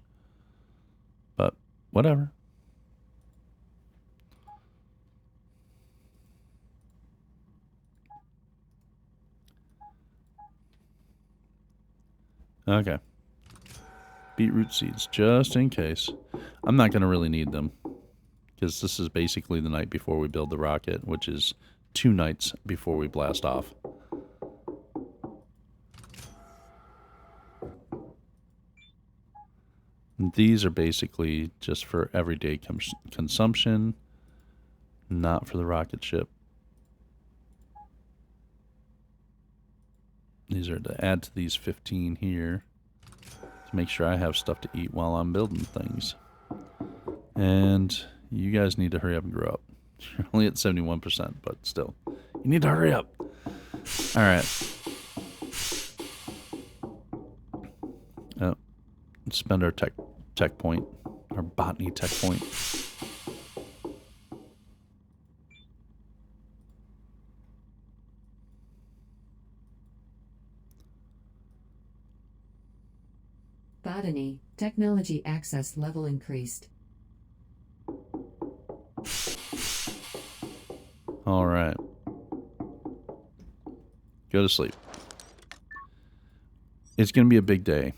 But whatever. Okay. Beetroot seeds, just in case. I'm not going to really need them because this is basically the night before we build the rocket, which is 2 nights before we blast off. And these are basically just for everyday consumption, not for the rocket ship. These are to add to these 15 here to make sure I have stuff to eat while I'm building things. And you guys need to hurry up and grow up. You're only at 71%, but still. You need to hurry up. All right. Spend our tech point, our botany tech point. Botany, technology access level increased. All right. Go to sleep. It's going to be a big day.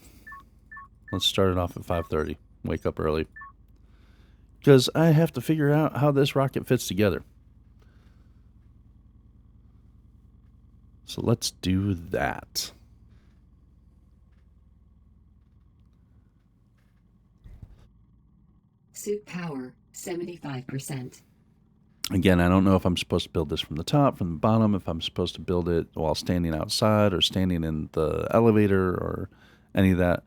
Let's start it off at 5:30. Wake up early. Because I have to figure out how this rocket fits together. So let's do that. Suit power, 75%. Again, I don't know if I'm supposed to build this from the top, from the bottom, if I'm supposed to build it while standing outside or standing in the elevator or any of that.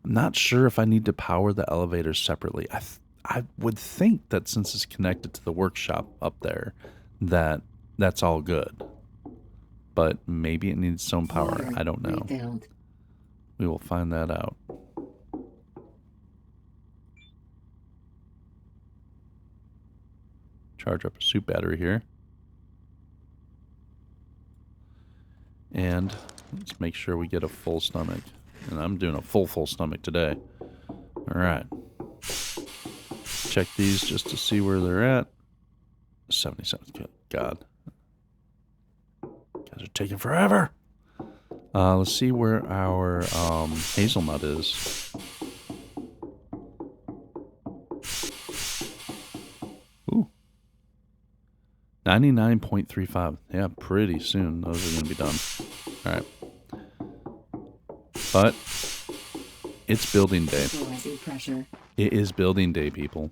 I'm not sure if I need to power the elevator separately. I would think that since it's connected to the workshop up there, that's all good. But maybe it needs its own power. Water I don't know. refilled. We will find that out. charge up a soup battery here. And let's make sure we get a full stomach. And I'm doing a full stomach today. Alright. Check these just to see where they're at. 77. Good God. Guys are taking forever. Let's see where our hazelnut is. Ooh. 99.35. Yeah, pretty soon those are going to be done. Alright. But it's building day. Pressure. It is building day, people.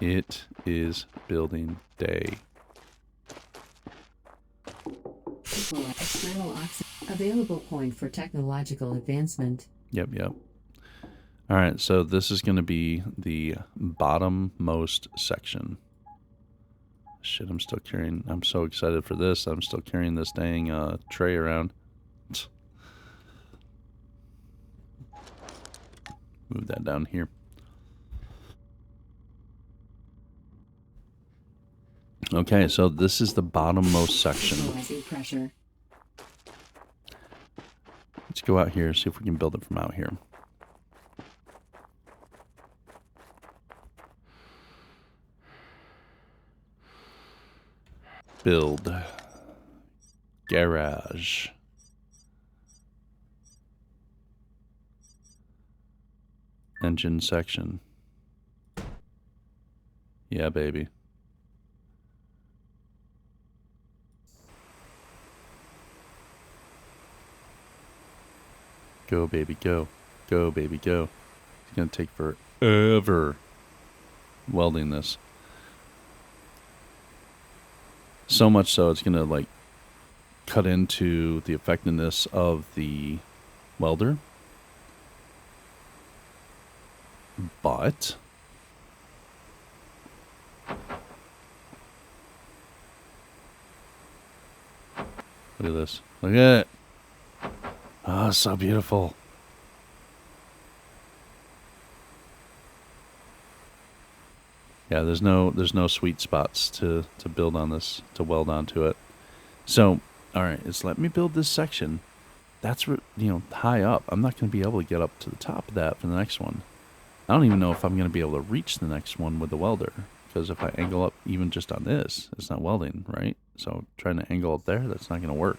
It is building day. External available point for technological advancement. Yep. All right, so this is going to be the bottommost section. Shit, I'm still carrying... I'm so excited for this. I'm still carrying this dang tray around. Move that down here. Okay, so this is the bottommost section. Pressure. Let's go out here, see if we can build it from out here. Build. Garage. Engine section. Yeah, baby. Go, baby, go. Go, baby, go. It's going to take forever welding this. So much so it's going to, like, cut into the effectiveness of the welder. But look at this. Look at it. Oh, so beautiful. Yeah, there's no sweet spots to build on this, to weld onto it. So, all right, it's let me build this section. That's, high up. I'm not going to be able to get up to the top of that for the next one. I don't even know if I'm going to be able to reach the next one with the welder. Because if I angle up even just on this, it's not welding, right? So trying to angle up there, that's not going to work.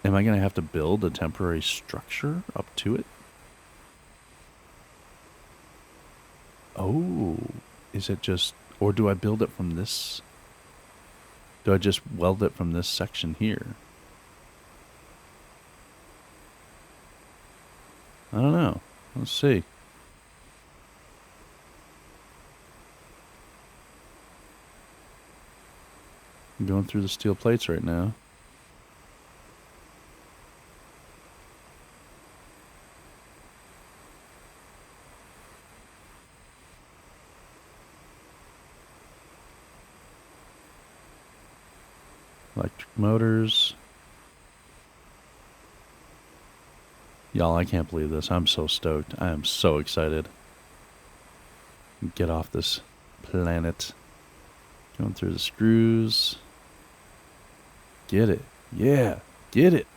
Am I going to have to build a temporary structure up to it? Oh, is it just... Or do I build it from this... Do I just weld it from this section here? I don't know. Let's see. I'm going through the steel plates right now. Electric motors. Y'all, I can't believe this. I'm so stoked. I am so excited. Get off this planet. Going through the screws. Get it. Yeah, get it.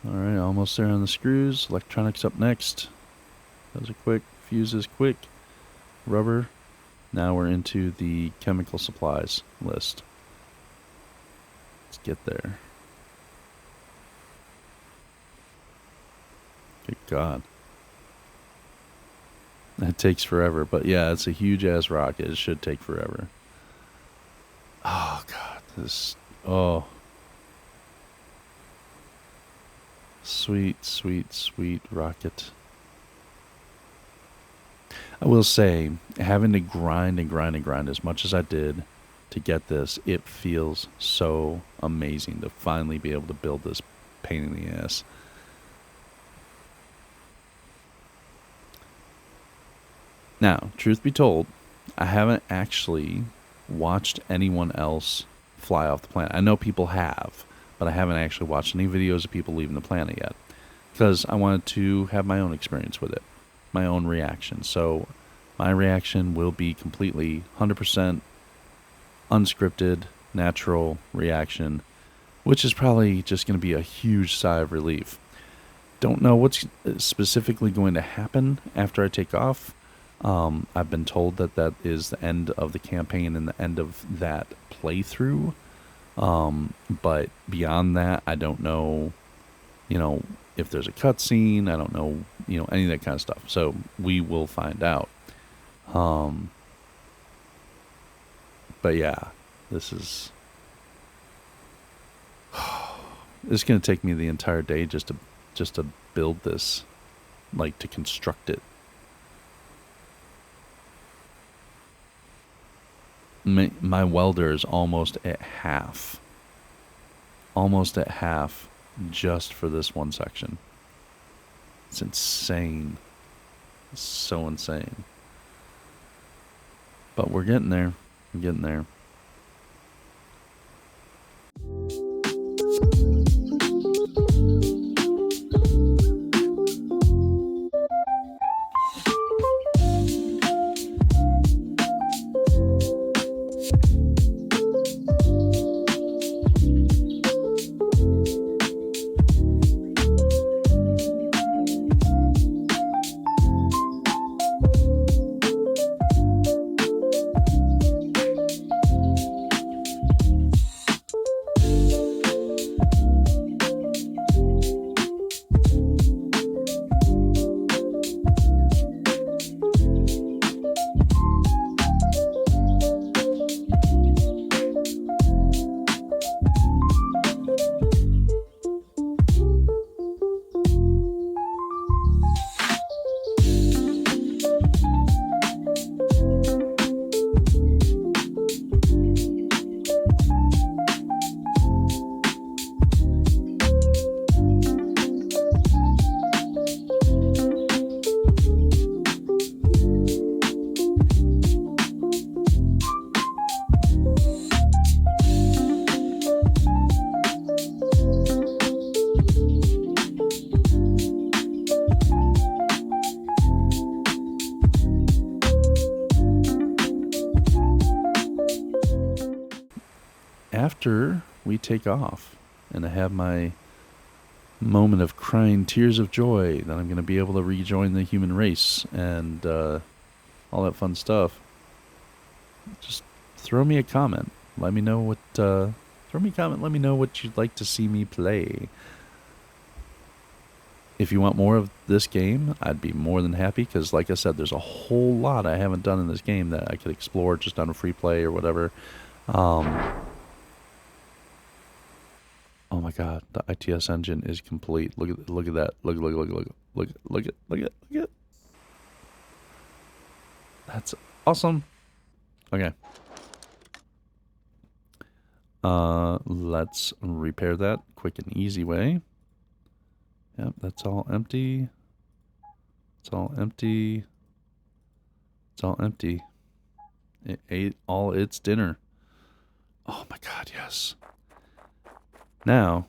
Alright, almost there on the screws. Electronics up next. Those are quick. Fuses quick. Rubber. Now we're into the chemical supplies list. Let's get there. Good God. That takes forever. But yeah, it's a huge ass rocket. It should take forever. Oh God. This... Oh. Sweet, sweet, sweet rocket. I will say, having to grind and grind and grind as much as I did to get this, it feels so amazing to finally be able to build this pain in the ass. Now, truth be told, I haven't actually watched anyone else fly off the planet. I know people have, but I haven't actually watched any videos of people leaving the planet yet, because I wanted to have my own experience with it, my own reaction. So my reaction will be completely 100% unscripted, natural reaction, which is probably just going to be a huge sigh of relief. Don't know what's specifically going to happen after I take off. I've been told that that is the end of the campaign and the end of that playthrough. But beyond that, I don't know, if there's a cutscene. I don't know, any of that kind of stuff. So we will find out. But yeah, this is going to take me the entire day just to build this, like to construct it. My welder is almost at half just for this one section. It's insane. It's so insane. But we're getting there. After we take off and I have my moment of crying tears of joy that I'm going to be able to rejoin the human race and all that fun stuff, just throw me a comment. Let me know what you'd like to see me play. If you want more of this game, I'd be more than happy, because like I said, there's a whole lot I haven't done in this game that I could explore just on a free play or whatever. Oh my god, the ITS engine is complete. Look at that. Look at it. That's awesome. Okay. Let's repair that quick and easy way. Yep, that's all empty. It's all empty. It ate all its dinner. Oh my god, yes. Now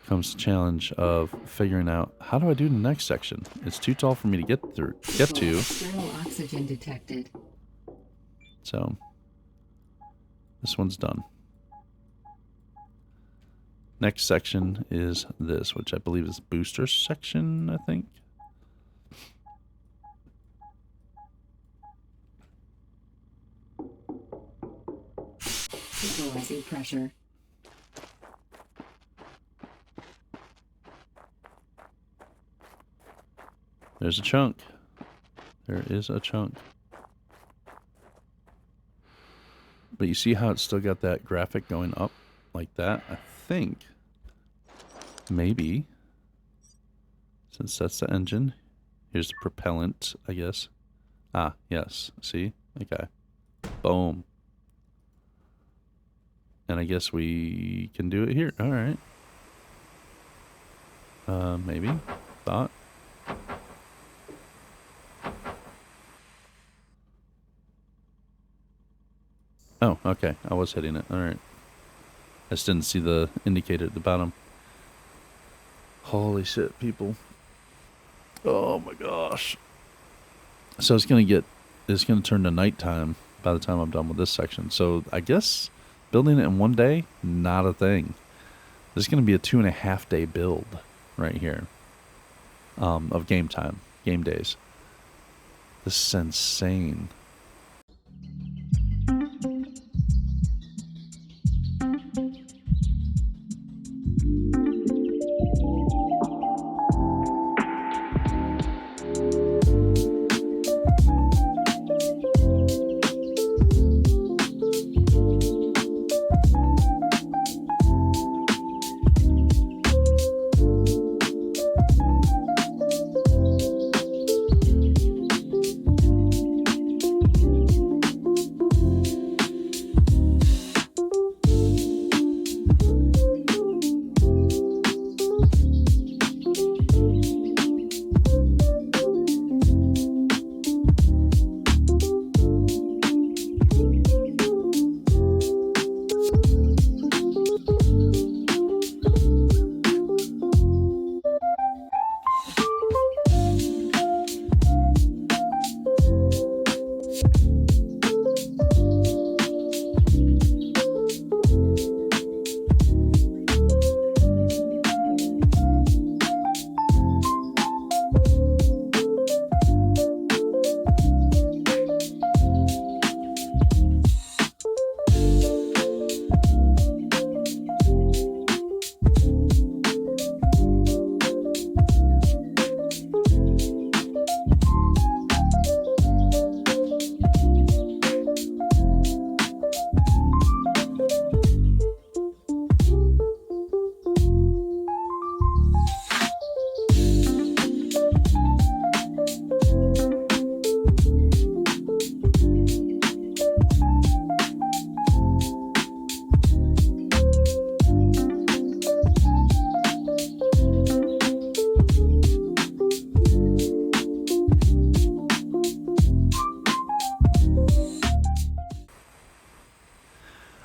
comes the challenge of figuring out, how do I do the next section? It's too tall for me to get to. Zero oxygen detected. So this one's done. Next section is this, which I believe is booster section, I think. Equalizing pressure. There's a chunk. There is a chunk. But you see how it's still got that graphic going up like that? I think maybe, since that's the engine, here's the propellant, I guess. Ah, yes. See? Okay. Boom. And I guess we can do it here. All right. Maybe. Thought. Oh, okay. I was hitting it. All right. I just didn't see the indicator at the bottom. Holy shit, people. Oh my gosh. So it's going to turn to nighttime by the time I'm done with this section. So I guess building it in one day, not a thing. This is going to be a 2.5 day build right here of game time, game days. This is insane.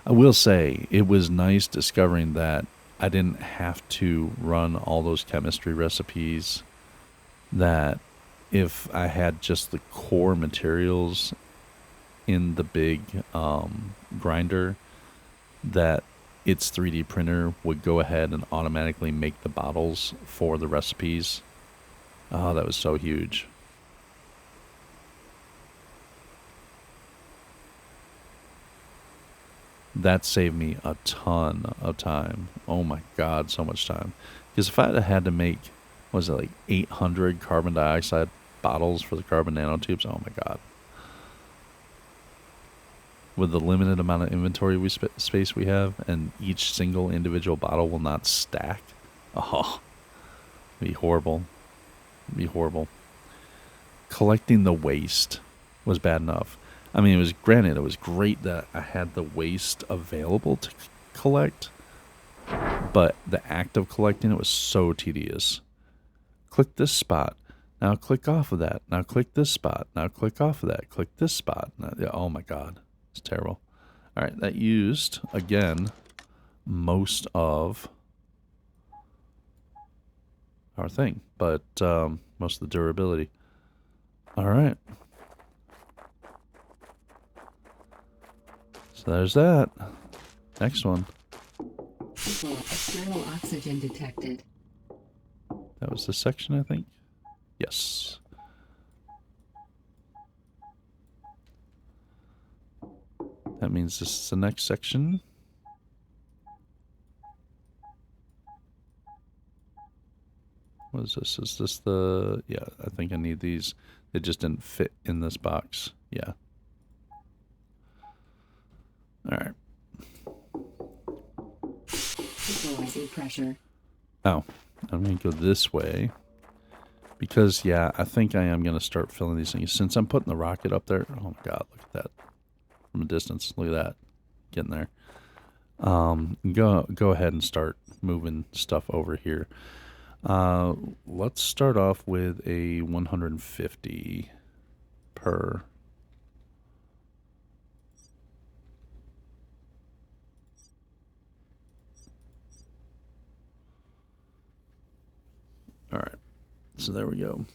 I will say it was nice discovering that I didn't have to run all those chemistry recipes. That if I had just the core materials in the big grinder, that its 3D printer would go ahead and automatically make the bottles for the recipes. Oh, that was so huge. That saved me a ton of time. Oh my God, so much time. Because if I had to make, what was it, like 800 carbon dioxide bottles for the carbon nanotubes? Oh my God. With the limited amount of inventory space we have, and each single individual bottle will not stack. Oh, it'd be horrible. It'd be horrible. Collecting the waste was bad enough. I mean, it was great that I had the waste available to collect, but the act of collecting it was so tedious. Click this spot. Now click off of that. Now click this spot. Now click off of that. Click this spot. Oh my God. It's terrible. All right. That used, again, most of our thing, but most of the durability. All right. So there's that. Next one. External oxygen detected. That was this section, I think. Yes. That means this is the next section. What is this? Is this the... Yeah, I think I need these. They just didn't fit in this box. Yeah. All right. Equalizing pressure. Oh, I'm going to go this way. Because, yeah, I think I am going to start filling these things. Since I'm putting the rocket up there... Oh, my God, look at that. From a distance. Look at that. Getting there. Go ahead and start moving stuff over here. Let's start off with a 150 per. So there we go.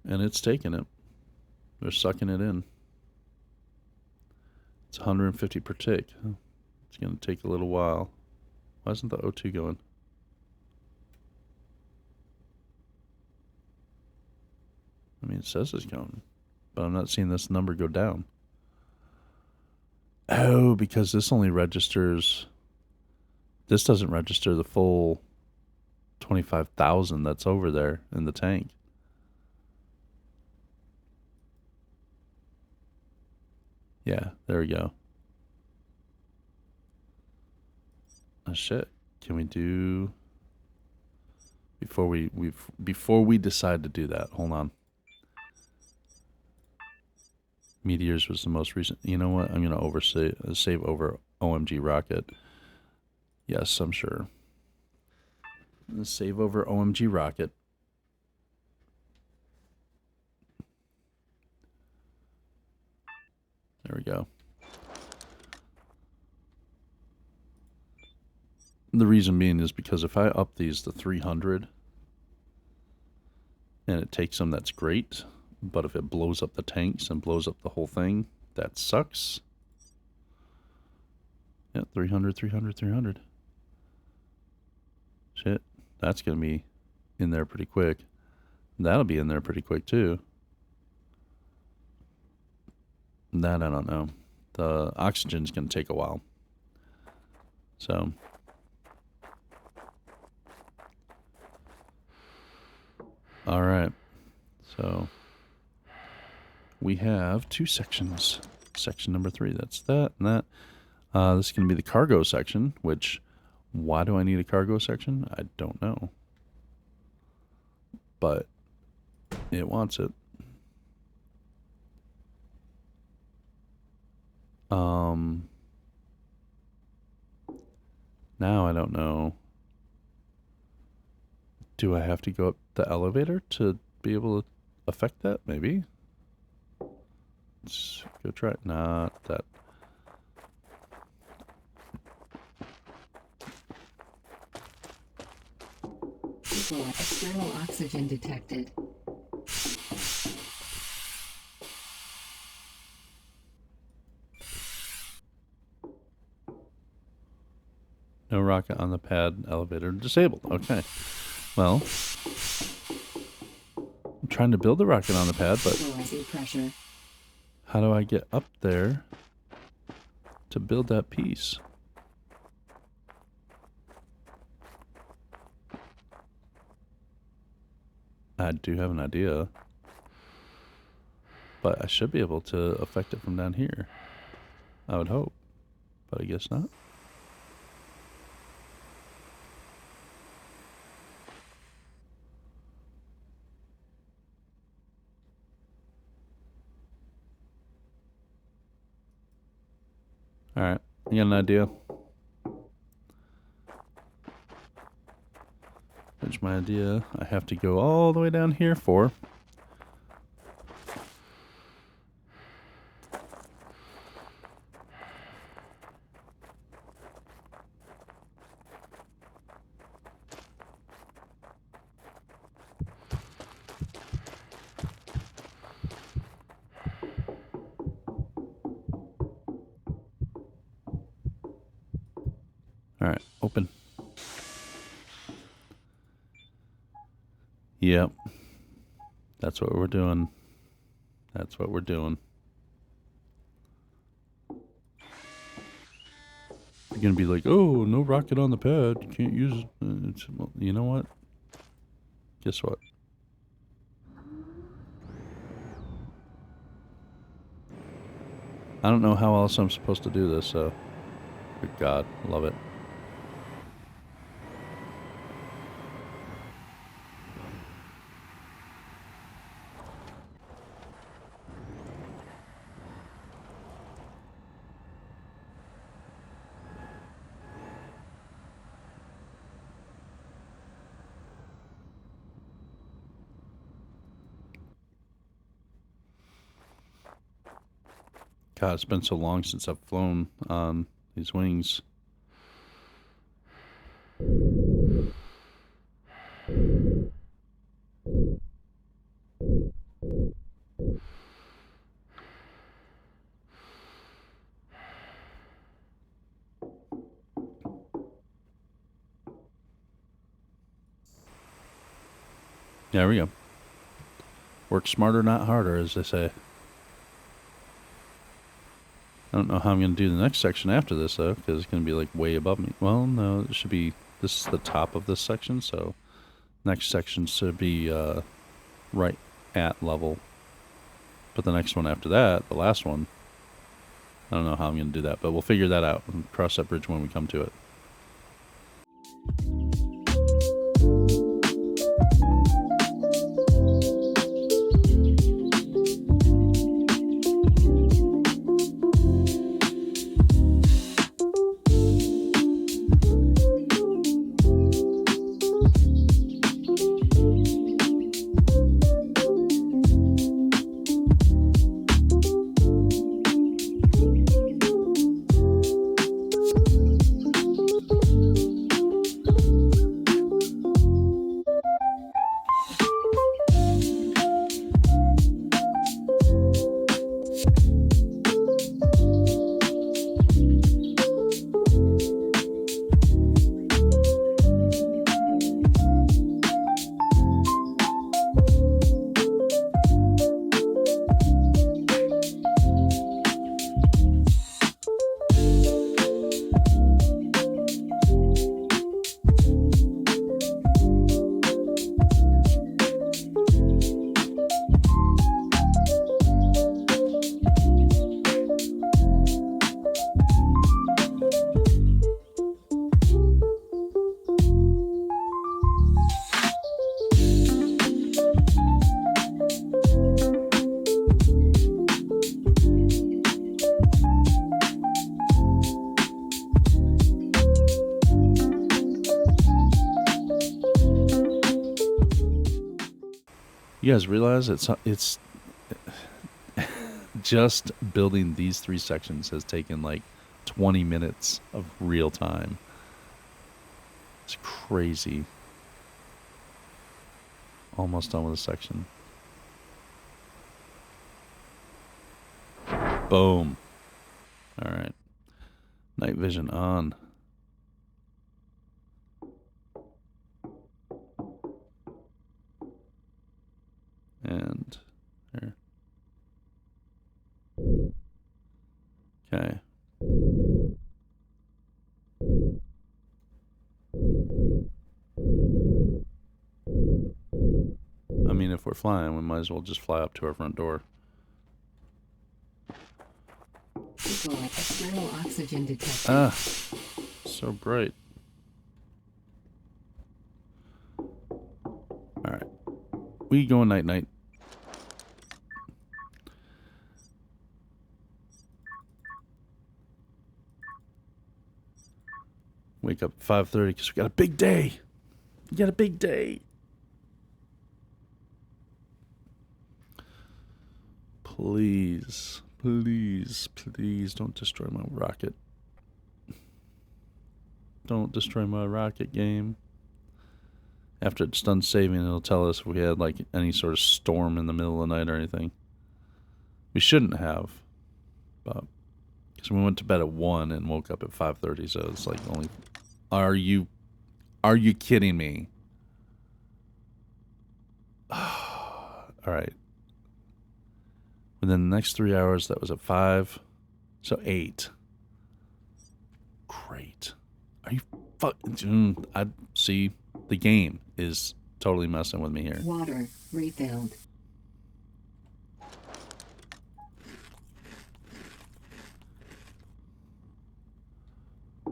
And it's taking it. They're sucking it in. It's 150 per tick. It's going to take a little while. Why isn't the O2 going? I mean, it says it's going, but I'm not seeing this number go down. Oh, because this only registers... This doesn't register the full 25,000 that's over there in the tank. Yeah, there we go. Oh shit. Can we do before we decide to do that? Hold on. Meteors was the most recent. You know what? I'm going to save over OMG Rocket. Yes, I'm sure. I'm going to save over OMG Rocket. There we go. The reason being is because if I up these to 300 and it takes them, that's great. But if it blows up the tanks and blows up the whole thing, that sucks. Yeah, 300, 300, 300. Shit, that's going to be in there pretty quick. That'll be in there pretty quick too. That I don't know. The oxygen's going to take a while. So... All right. So... we have two sections. Section number 3, that's that and that. This is going to be the cargo section, which, why do I need a cargo section? I don't know. But it wants it. Now I don't know. Do I have to go up the elevator to be able to affect that? Maybe. Let's go try it. Not that. External oxygen detected. No rocket on the pad, elevator disabled. Okay. Well, I'm trying to build a rocket on the pad, but Pressure. how do I get up there to build that piece? I do have an idea, but I should be able to affect it from down here. I would hope, but I guess not. Alright, you got an idea? There's my idea. I have to go all the way down here for. Alright, open. Yep. That's what we're doing. That's what we're doing. You're going to be like, oh, no rocket on the pad. You can't use it. Well, you know what? Guess what? I don't know how else I'm supposed to do this, so... Good God, love it. God, it's been so long since I've flown on these wings. There we go. Work smarter, not harder, as they say. I don't know how I'm going to do the next section after this, though, because it's going to be, like, way above me. Well, no, it should be... This is the top of this section, so... Next section should be, right at level. But the next one after that, the last one... I don't know how I'm going to do that, but we'll figure that out and cross that bridge when we come to it. You guys realize it's just building these 3 sections has taken like 20 minutes of real time. It's crazy. Almost done with a section. Boom. All right. Night vision on. And there. Okay. I mean, if we're flying, we might as well just fly up to our front door. External oxygen detected. Ah, so bright. All right. We go night night. Wake up at 5:30 because we got a big day. We got a big day. Please, please, please don't destroy my rocket. Don't destroy my rocket, game. After it's done saving, it'll tell us if we had like any sort of storm in the middle of the night or anything. We shouldn't have, but because we went to bed at 1 and woke up at 5:30, so it's like only. Are you kidding me? All right. Within the next 3 hours, that was at 5, so 8. Great. Are you fucking? I see. The game is totally messing with me here. Water refilled.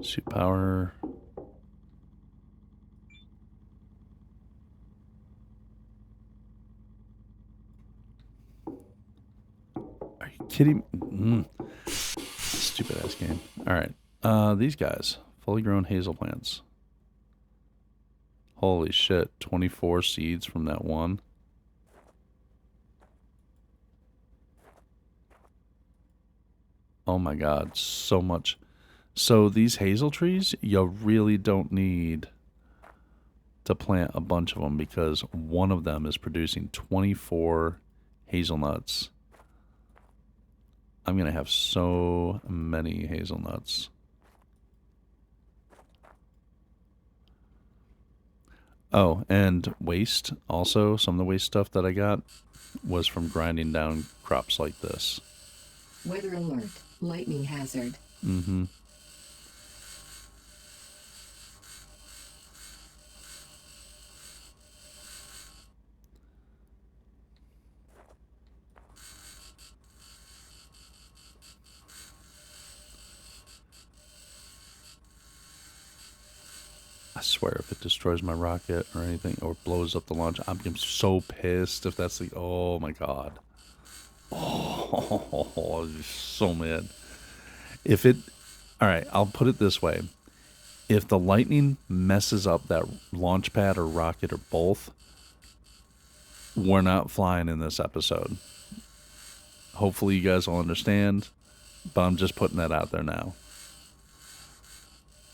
Suit power. Are you kidding me? Stupid ass game. All right. These guys, fully grown hazel plants. Holy shit, 24 seeds from that one. Oh my god, so much. So these hazel trees, you really don't need to plant a bunch of them because one of them is producing 24 hazelnuts. I'm going to have so many hazelnuts. Oh, and waste. Also, some of the waste stuff that I got was from grinding down crops like this. Weather alert. Lightning hazard. Mm-hmm. I swear, if it destroys my rocket or anything, or blows up the launch, I'm so pissed if that's the. Oh my god. Oh, I'm just so mad. If it. Alright, I'll put it this way. If the lightning messes up that launch pad or rocket or both, we're not flying in this episode. Hopefully, you guys will understand, but I'm just putting that out there now.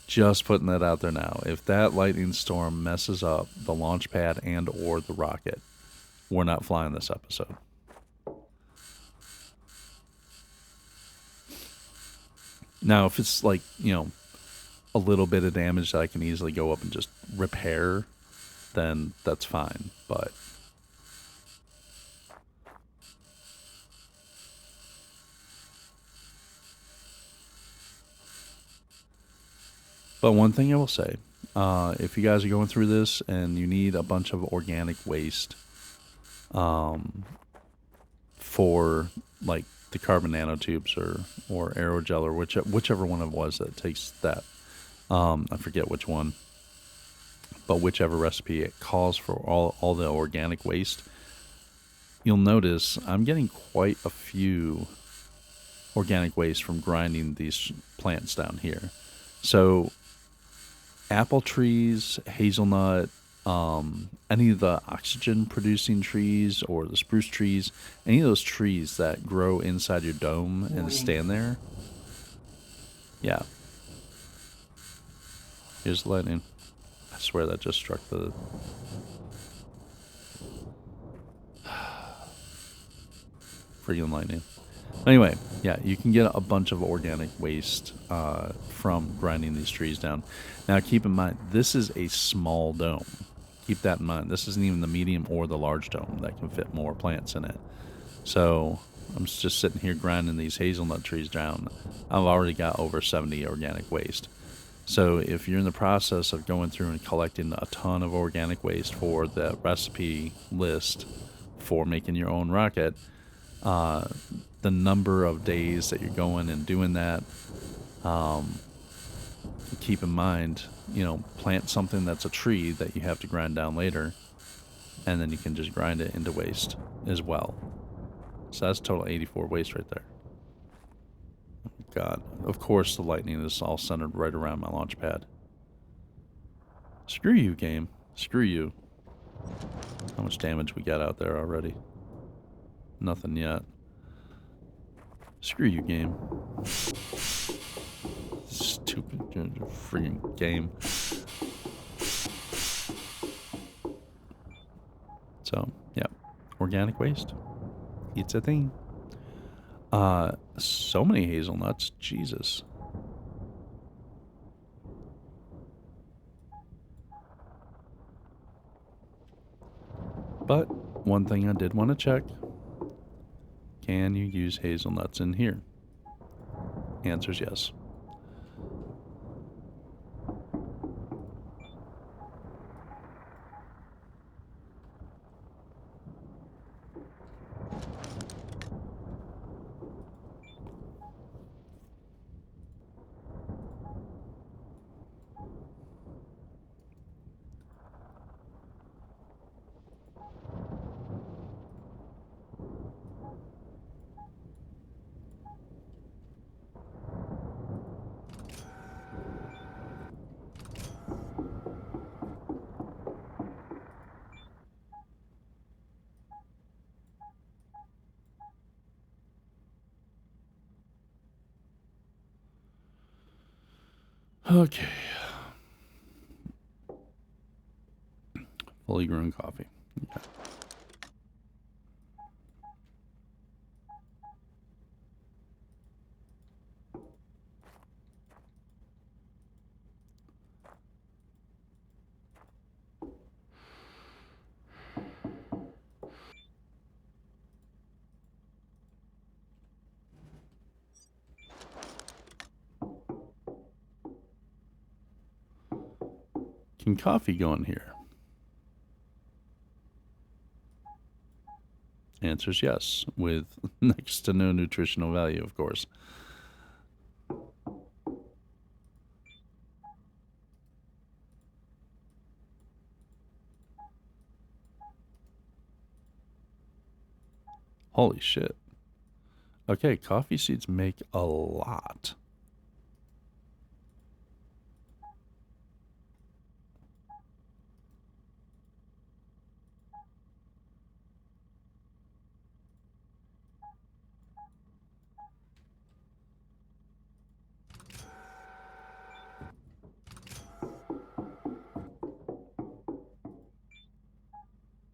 Just putting that out there now. If that lightning storm messes up the launch pad and or the rocket, we're not flying this episode. Now, if it's like, a little bit of damage that I can easily go up and just repair, then that's fine. But one thing I will say, if you guys are going through this and you need a bunch of organic waste for like the carbon nanotubes or aerogel or whichever one it was that takes that, I forget which one, but whichever recipe it calls for all the organic waste, you'll notice I'm getting quite a few organic waste from grinding these plants down here. So apple trees, hazelnut, any of the oxygen producing trees or the spruce trees, any of those trees that grow inside your dome and stand there. Yeah. Here's the lightning. I swear that just struck the... freaking lightning. Anyway, yeah, you can get a bunch of organic waste from grinding these trees down. Now, keep in mind, this is a small dome. Keep that in mind. This isn't even the medium or the large dome that can fit more plants in it. So I'm just sitting here grinding these hazelnut trees down. I've already got over 70 organic waste. So if you're in the process of going through and collecting a ton of organic waste for the recipe list for making your own rocket, the number of days that you're going and doing that, keep in mind, plant something that's a tree that you have to grind down later, and then you can just grind it into waste as well. So that's total 84 waste right there. God, of course the lightning is all centered right around my launch pad. Screw you, game. Screw you. How much damage we got out there already? Nothing yet. Screw you, game. Stupid freaking game. So, yeah. Organic waste. It's a thing. So many hazelnuts. Jesus. But one thing I did want to check. Can you use hazelnuts in here? Answer's yes. Okay. Fully grown coffee. Okay. Can coffee go in here? Answer's yes, with next to no nutritional value, of course. Holy shit. Okay, coffee seeds make a lot.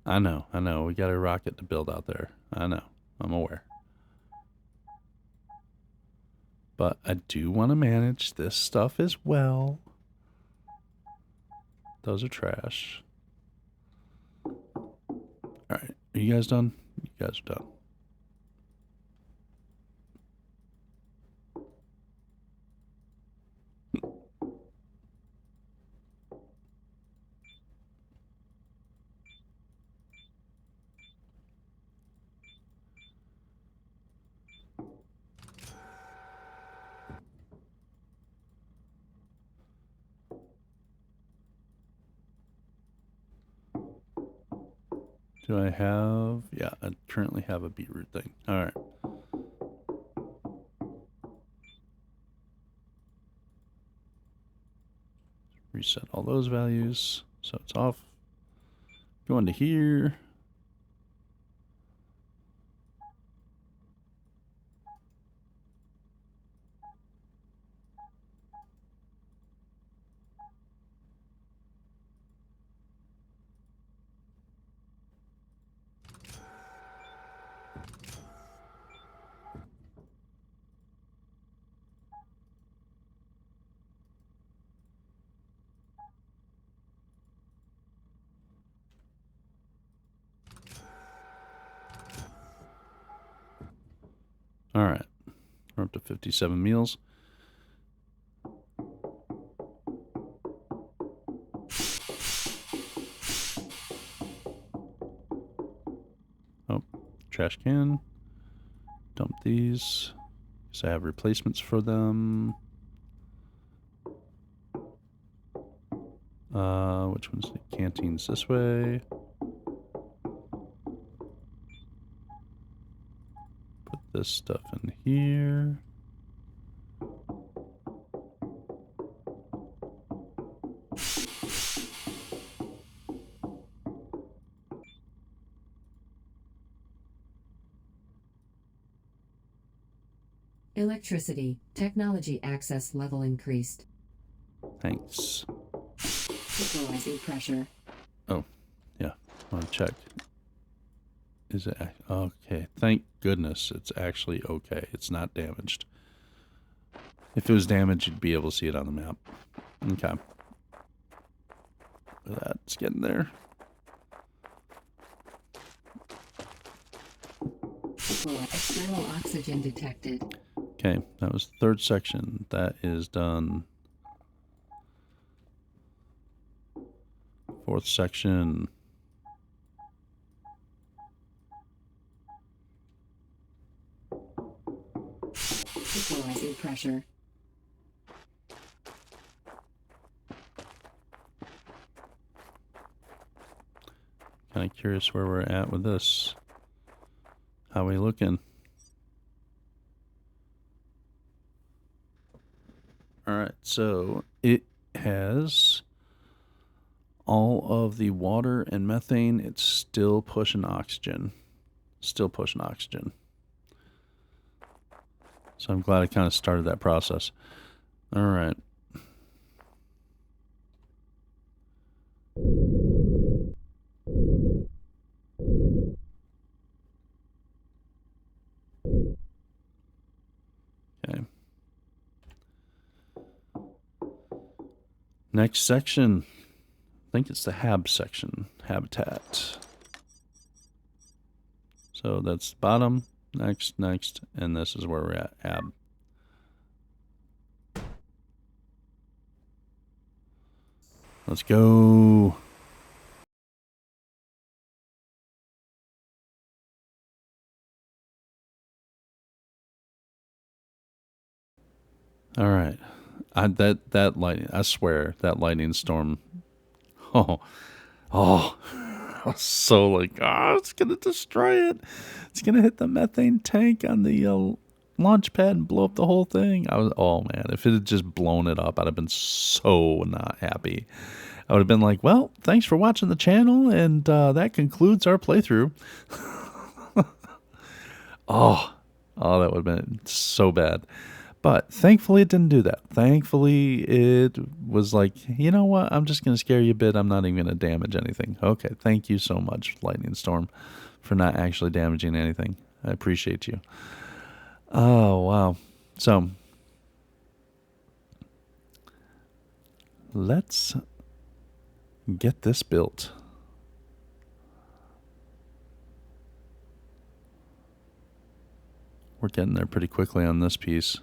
I know. We got a rocket to build out there. I know. I'm aware. But I do want to manage this stuff as well. Those are trash. Alright. Are you guys done? You guys are done. Do I have... Yeah, I currently have a beetroot thing. Alright. Reset all those values. So it's off. Go into here. All right. We're up to 57 meals. Oh, trash can. Dump these. Because I have replacements for them. Which one's the canteens this way? Put this stuff in here. Electricity. Technology access level increased. Thanks. Equalizing pressure. Oh, yeah. I want to check. Is it okay? Thank goodness it's actually okay. It's not damaged. If it was damaged, you'd be able to see it on the map. Okay. That's getting there. External oxygen detected. Okay, that was the third section. That is done. Fourth section. Equalizing pressure. Kind of curious where we're at with this. How we looking? Alright, so it has all of the water and methane. It's still pushing oxygen. So I'm glad I kind of started that process. Alright. Okay. Next section. I think it's the HAB section. Habitat. So that's bottom, next, and this is where we're at, HAB. Let's go. All right. That lightning, I swear, that lightning storm. Oh, oh. I was so like, oh, it's going to destroy it. It's going to hit the methane tank on the launch pad and blow up the whole thing. Oh man, if it had just blown it up, I'd have been so not happy. I would have been like, well, thanks for watching the channel, and that concludes our playthrough. Oh, that would have been so bad. But thankfully, it didn't do that. Thankfully, it was like, you know what? I'm just going to scare you a bit. I'm not even going to damage anything. Okay, thank you so much, Lightning Storm, for not actually damaging anything. I appreciate you. Oh, wow. So, let's get this built. We're getting there pretty quickly on this piece.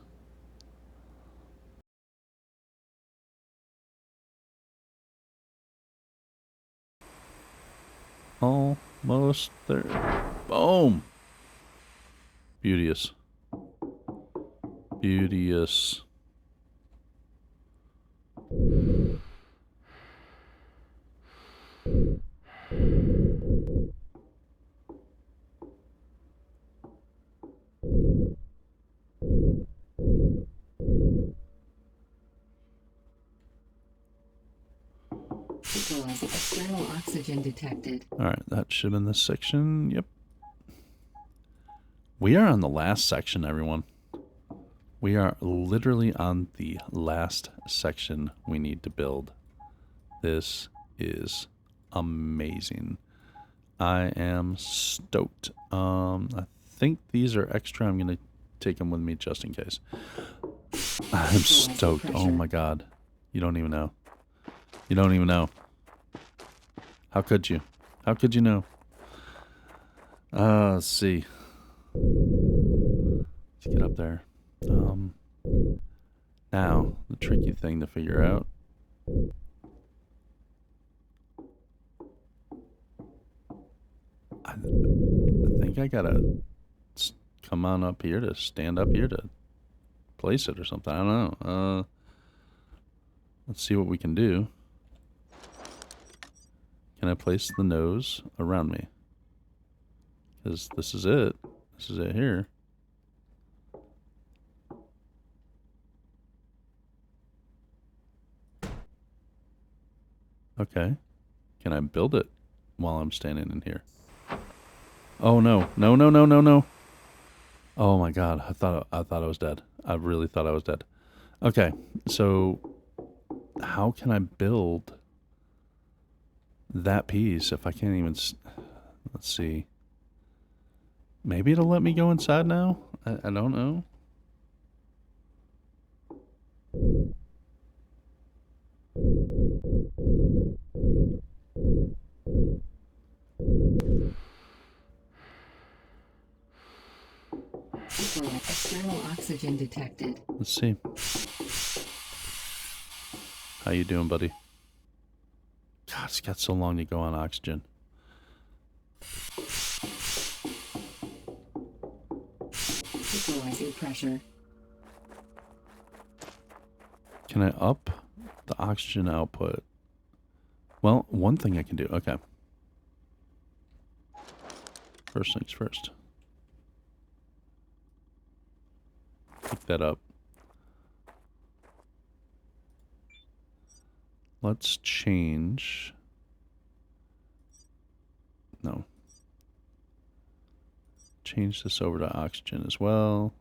Almost there. Boom. Beauteous. Beauteous. External oxygen detected. All right, that should have been this section. Yep. We are on the last section, everyone. We are literally on the last section we need to build. This is amazing. I am stoked. I think these are extra. I'm going to take them with me just in case. I'm stoked. Oh my god. You don't even know. You don't even know. How could you? How could you know? Let's see. Let's get up there. Now, the tricky thing to figure out. I think I gotta come on up here to stand up here to place it or something. I don't know. Let's see what we can do. Can I place the nose around me? Because this is it. This is it here. Okay. Can I build it while I'm standing in here? Oh no. No, no, no, no, no. Oh my god. I thought I was dead. I really thought I was dead. Okay. So how can I build that piece if I can't even... Let's see. Maybe it'll let me go inside now? I don't know. External oxygen detected. Let's see. How you doing, buddy? God, it's got so long to go on oxygen. Equalizing pressure. Can I up the oxygen output? Well, one thing I can do. Okay. First things first. Pick that up. Let's change. No. Change this over to oxygen as well.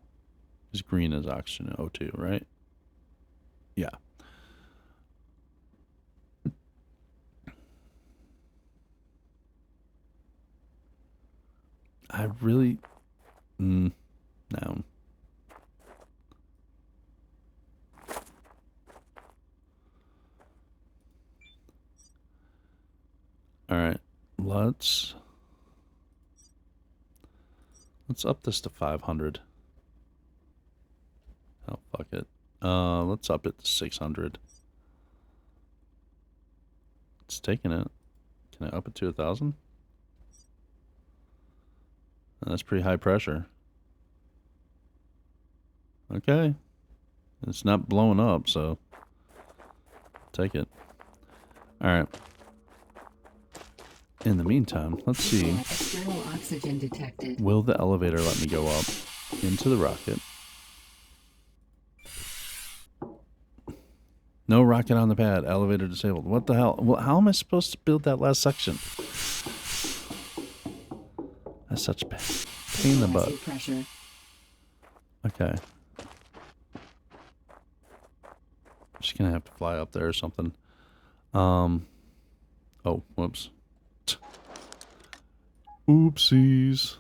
Because green is oxygen O2, right? Yeah. I really... no. Alright. Let's up this to 500. Oh, fuck it. Let's up it to 600. It's taking it. Can I up it to 1,000? That's pretty high pressure. Okay. It's not blowing up, so take it. Alright. In the meantime, let's see. External oxygen detected. Will the elevator let me go up into the rocket? No rocket on the pad. Elevator disabled. What the hell? Well, how am I supposed to build that last section? That's such a pain in the butt. Pressure. Okay. Just gonna have to fly up there or something. Oh, whoops. Oopsies.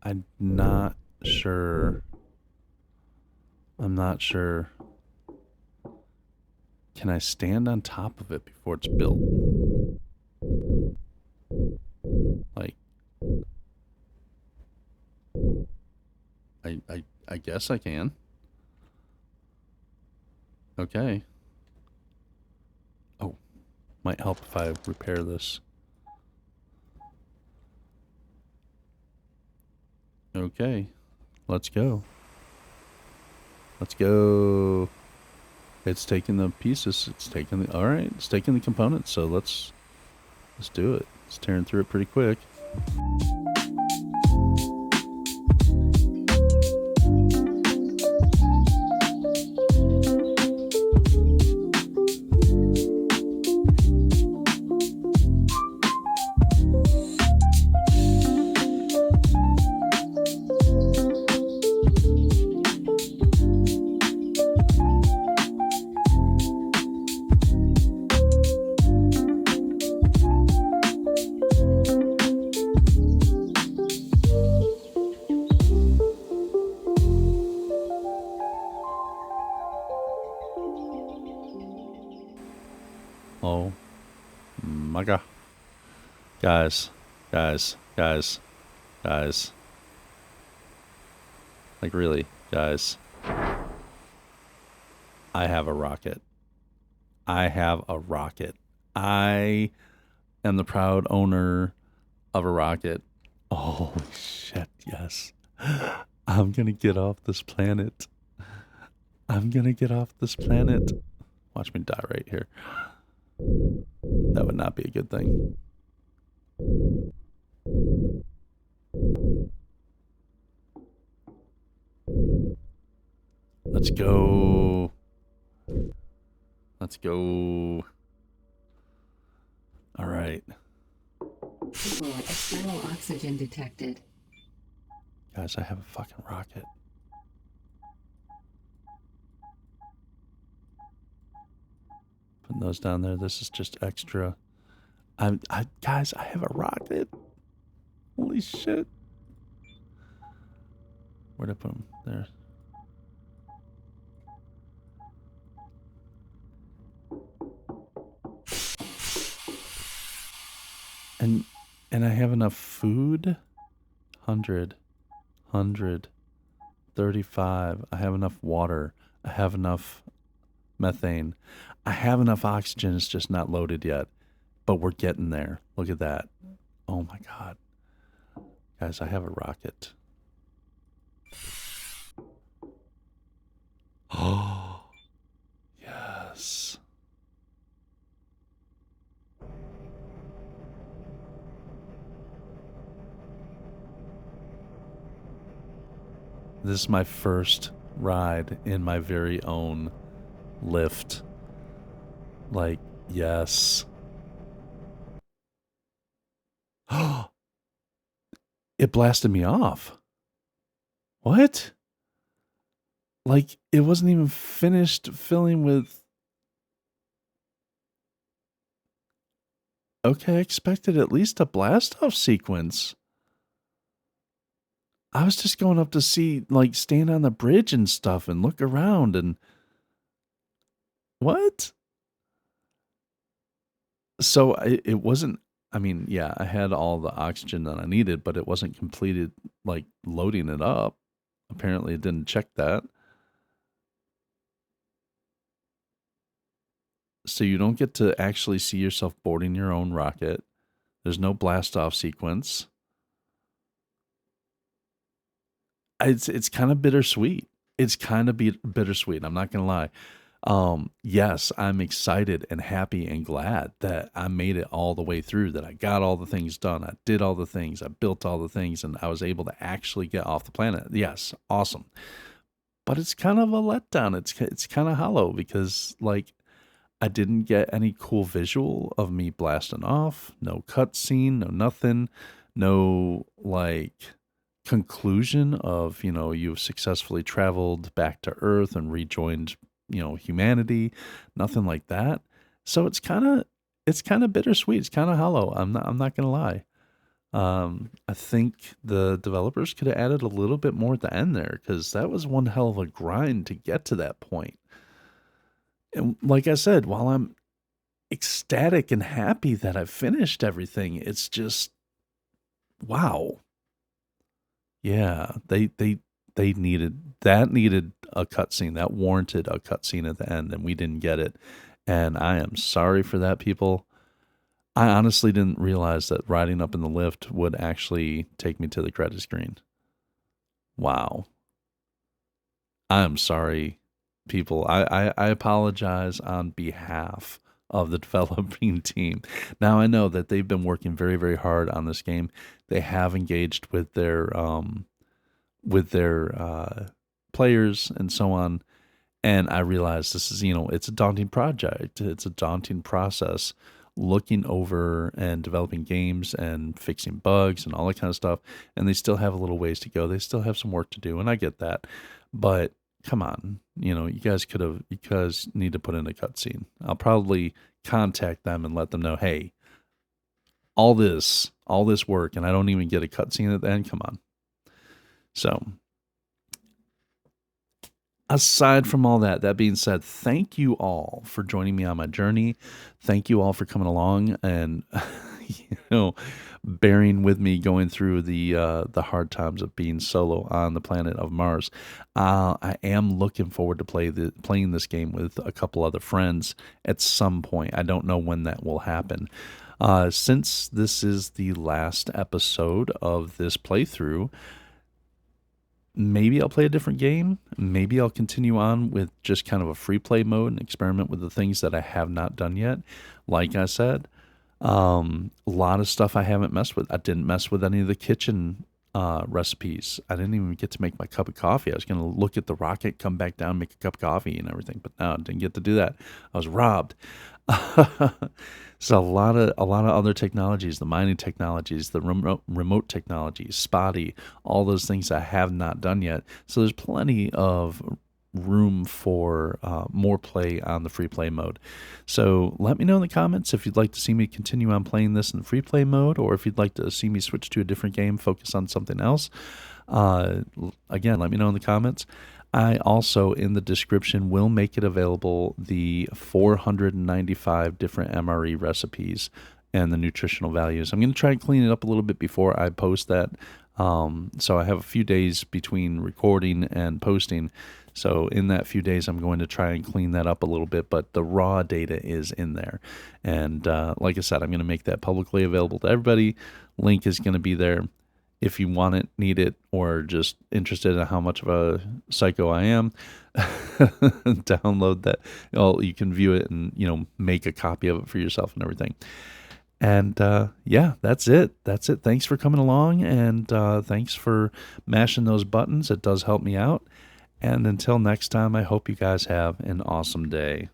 I'm not sure. I'm not sure. Can I stand on top of it before it's built? Like, I guess I can. Okay. Oh, might help if I repair this. Okay, let's go. Let's go. It's taking the pieces. It's taking the, all right, it's taking the components. So let's do it. It's tearing through it pretty quick. Oh my god. Guys. Like, really, guys. I have a rocket. I am the proud owner of a rocket. Oh, shit, yes. I'm gonna get off this planet. Watch me die right here. That would not be a good thing. Let's go. All right. External oxygen detected. Guys, I have a fucking rocket. Putting those down there. This is just extra. Guys, I have a rocket. Holy shit. Where'd I put them? There. And I have enough food. 100. 35. I have enough water. I have enough methane. I have enough oxygen. It's just not loaded yet. But we're getting there. Look at that. Oh my god. Guys, I have a rocket. Oh. Yes. This is my first ride in my very own lift. Like, yes. It blasted me off. What? Like, it wasn't even finished filling with... Okay, I expected at least a blast-off sequence. I was just going up to see, like, stand on the bridge and stuff and look around and... What? So it wasn't I mean, yeah, I had all the oxygen that I needed, but it wasn't completed, like loading it up. Apparently, it didn't check that. So you don't get to actually see yourself boarding your own rocket. There's no blast off sequence. It's kind of bittersweet. It's kind of bittersweet. I'm not gonna lie. Yes, I'm excited and happy and glad that I made it all the way through. That I got all the things done. I did all the things. I built all the things, and I was able to actually get off the planet. Yes, awesome. But it's kind of a letdown. It's kind of hollow because like I didn't get any cool visual of me blasting off. No cutscene. No nothing. No like conclusion of, you've successfully traveled back to Earth and rejoined, humanity. Nothing like that. So it's kind of bittersweet. It's kind of hollow. I'm not gonna lie. I think the developers could have added a little bit more at the end there because that was one hell of a grind to get to that point. And like I said, while I'm ecstatic and happy that I finished everything, it's just wow. Yeah, they needed a cutscene. That warranted a cutscene at the end, and we didn't get it. And I am sorry for that, people. I honestly didn't realize that riding up in the lift would actually take me to the credit screen. Wow. I am sorry, people. I apologize on behalf of the developing team. Now I know that they've been working very, very hard on this game. They have engaged with their players and so on. And I realize this is, it's a daunting project. It's a daunting process looking over and developing games and fixing bugs and all that kind of stuff. And they still have a little ways to go. They still have some work to do. And I get that. But come on, you guys need to put in a cutscene. I'll probably contact them and let them know, hey, all this work, and I don't even get a cutscene at the end. Come on. So aside from all that being said, thank you all for joining me on my journey. Thank you all for coming along and bearing with me going through the hard times of being solo on the planet of Mars. I am looking forward to playing this game with a couple other friends at some point. I don't know when that will happen. Since this is the last episode of this playthrough, maybe I'll play a different game. Maybe I'll continue on with just kind of a free play mode and experiment with the things that I have not done yet. Like I said, a lot of stuff I haven't messed with. I didn't mess with any of the kitchen recipes. I didn't even get to make my cup of coffee. I was going to look at the rocket, come back down, make a cup of coffee and everything, but no, I didn't get to do that. I was robbed. So a lot of other technologies, the mining technologies, the remote technologies, spotty, all those things I have not done yet. So there's plenty of room for more play on the free play mode. So let me know in the comments if you'd like to see me continue on playing this in free play mode, or if you'd like to see me switch to a different game, focus on something else. Again, let me know in the comments. I also, in the description, will make it available the 495 different MRE recipes and the nutritional values. I'm going to try and clean it up a little bit before I post that. So I have a few days between recording and posting. So in that few days, I'm going to try and clean that up a little bit, but the raw data is in there. And like I said, I'm going to make that publicly available to everybody. Link is going to be there. If you want it, need it, or just interested in how much of a psycho I am, download that. You can view it and, make a copy of it for yourself and everything. And yeah, that's it. Thanks for coming along, and thanks for mashing those buttons. It does help me out. And until next time, I hope you guys have an awesome day.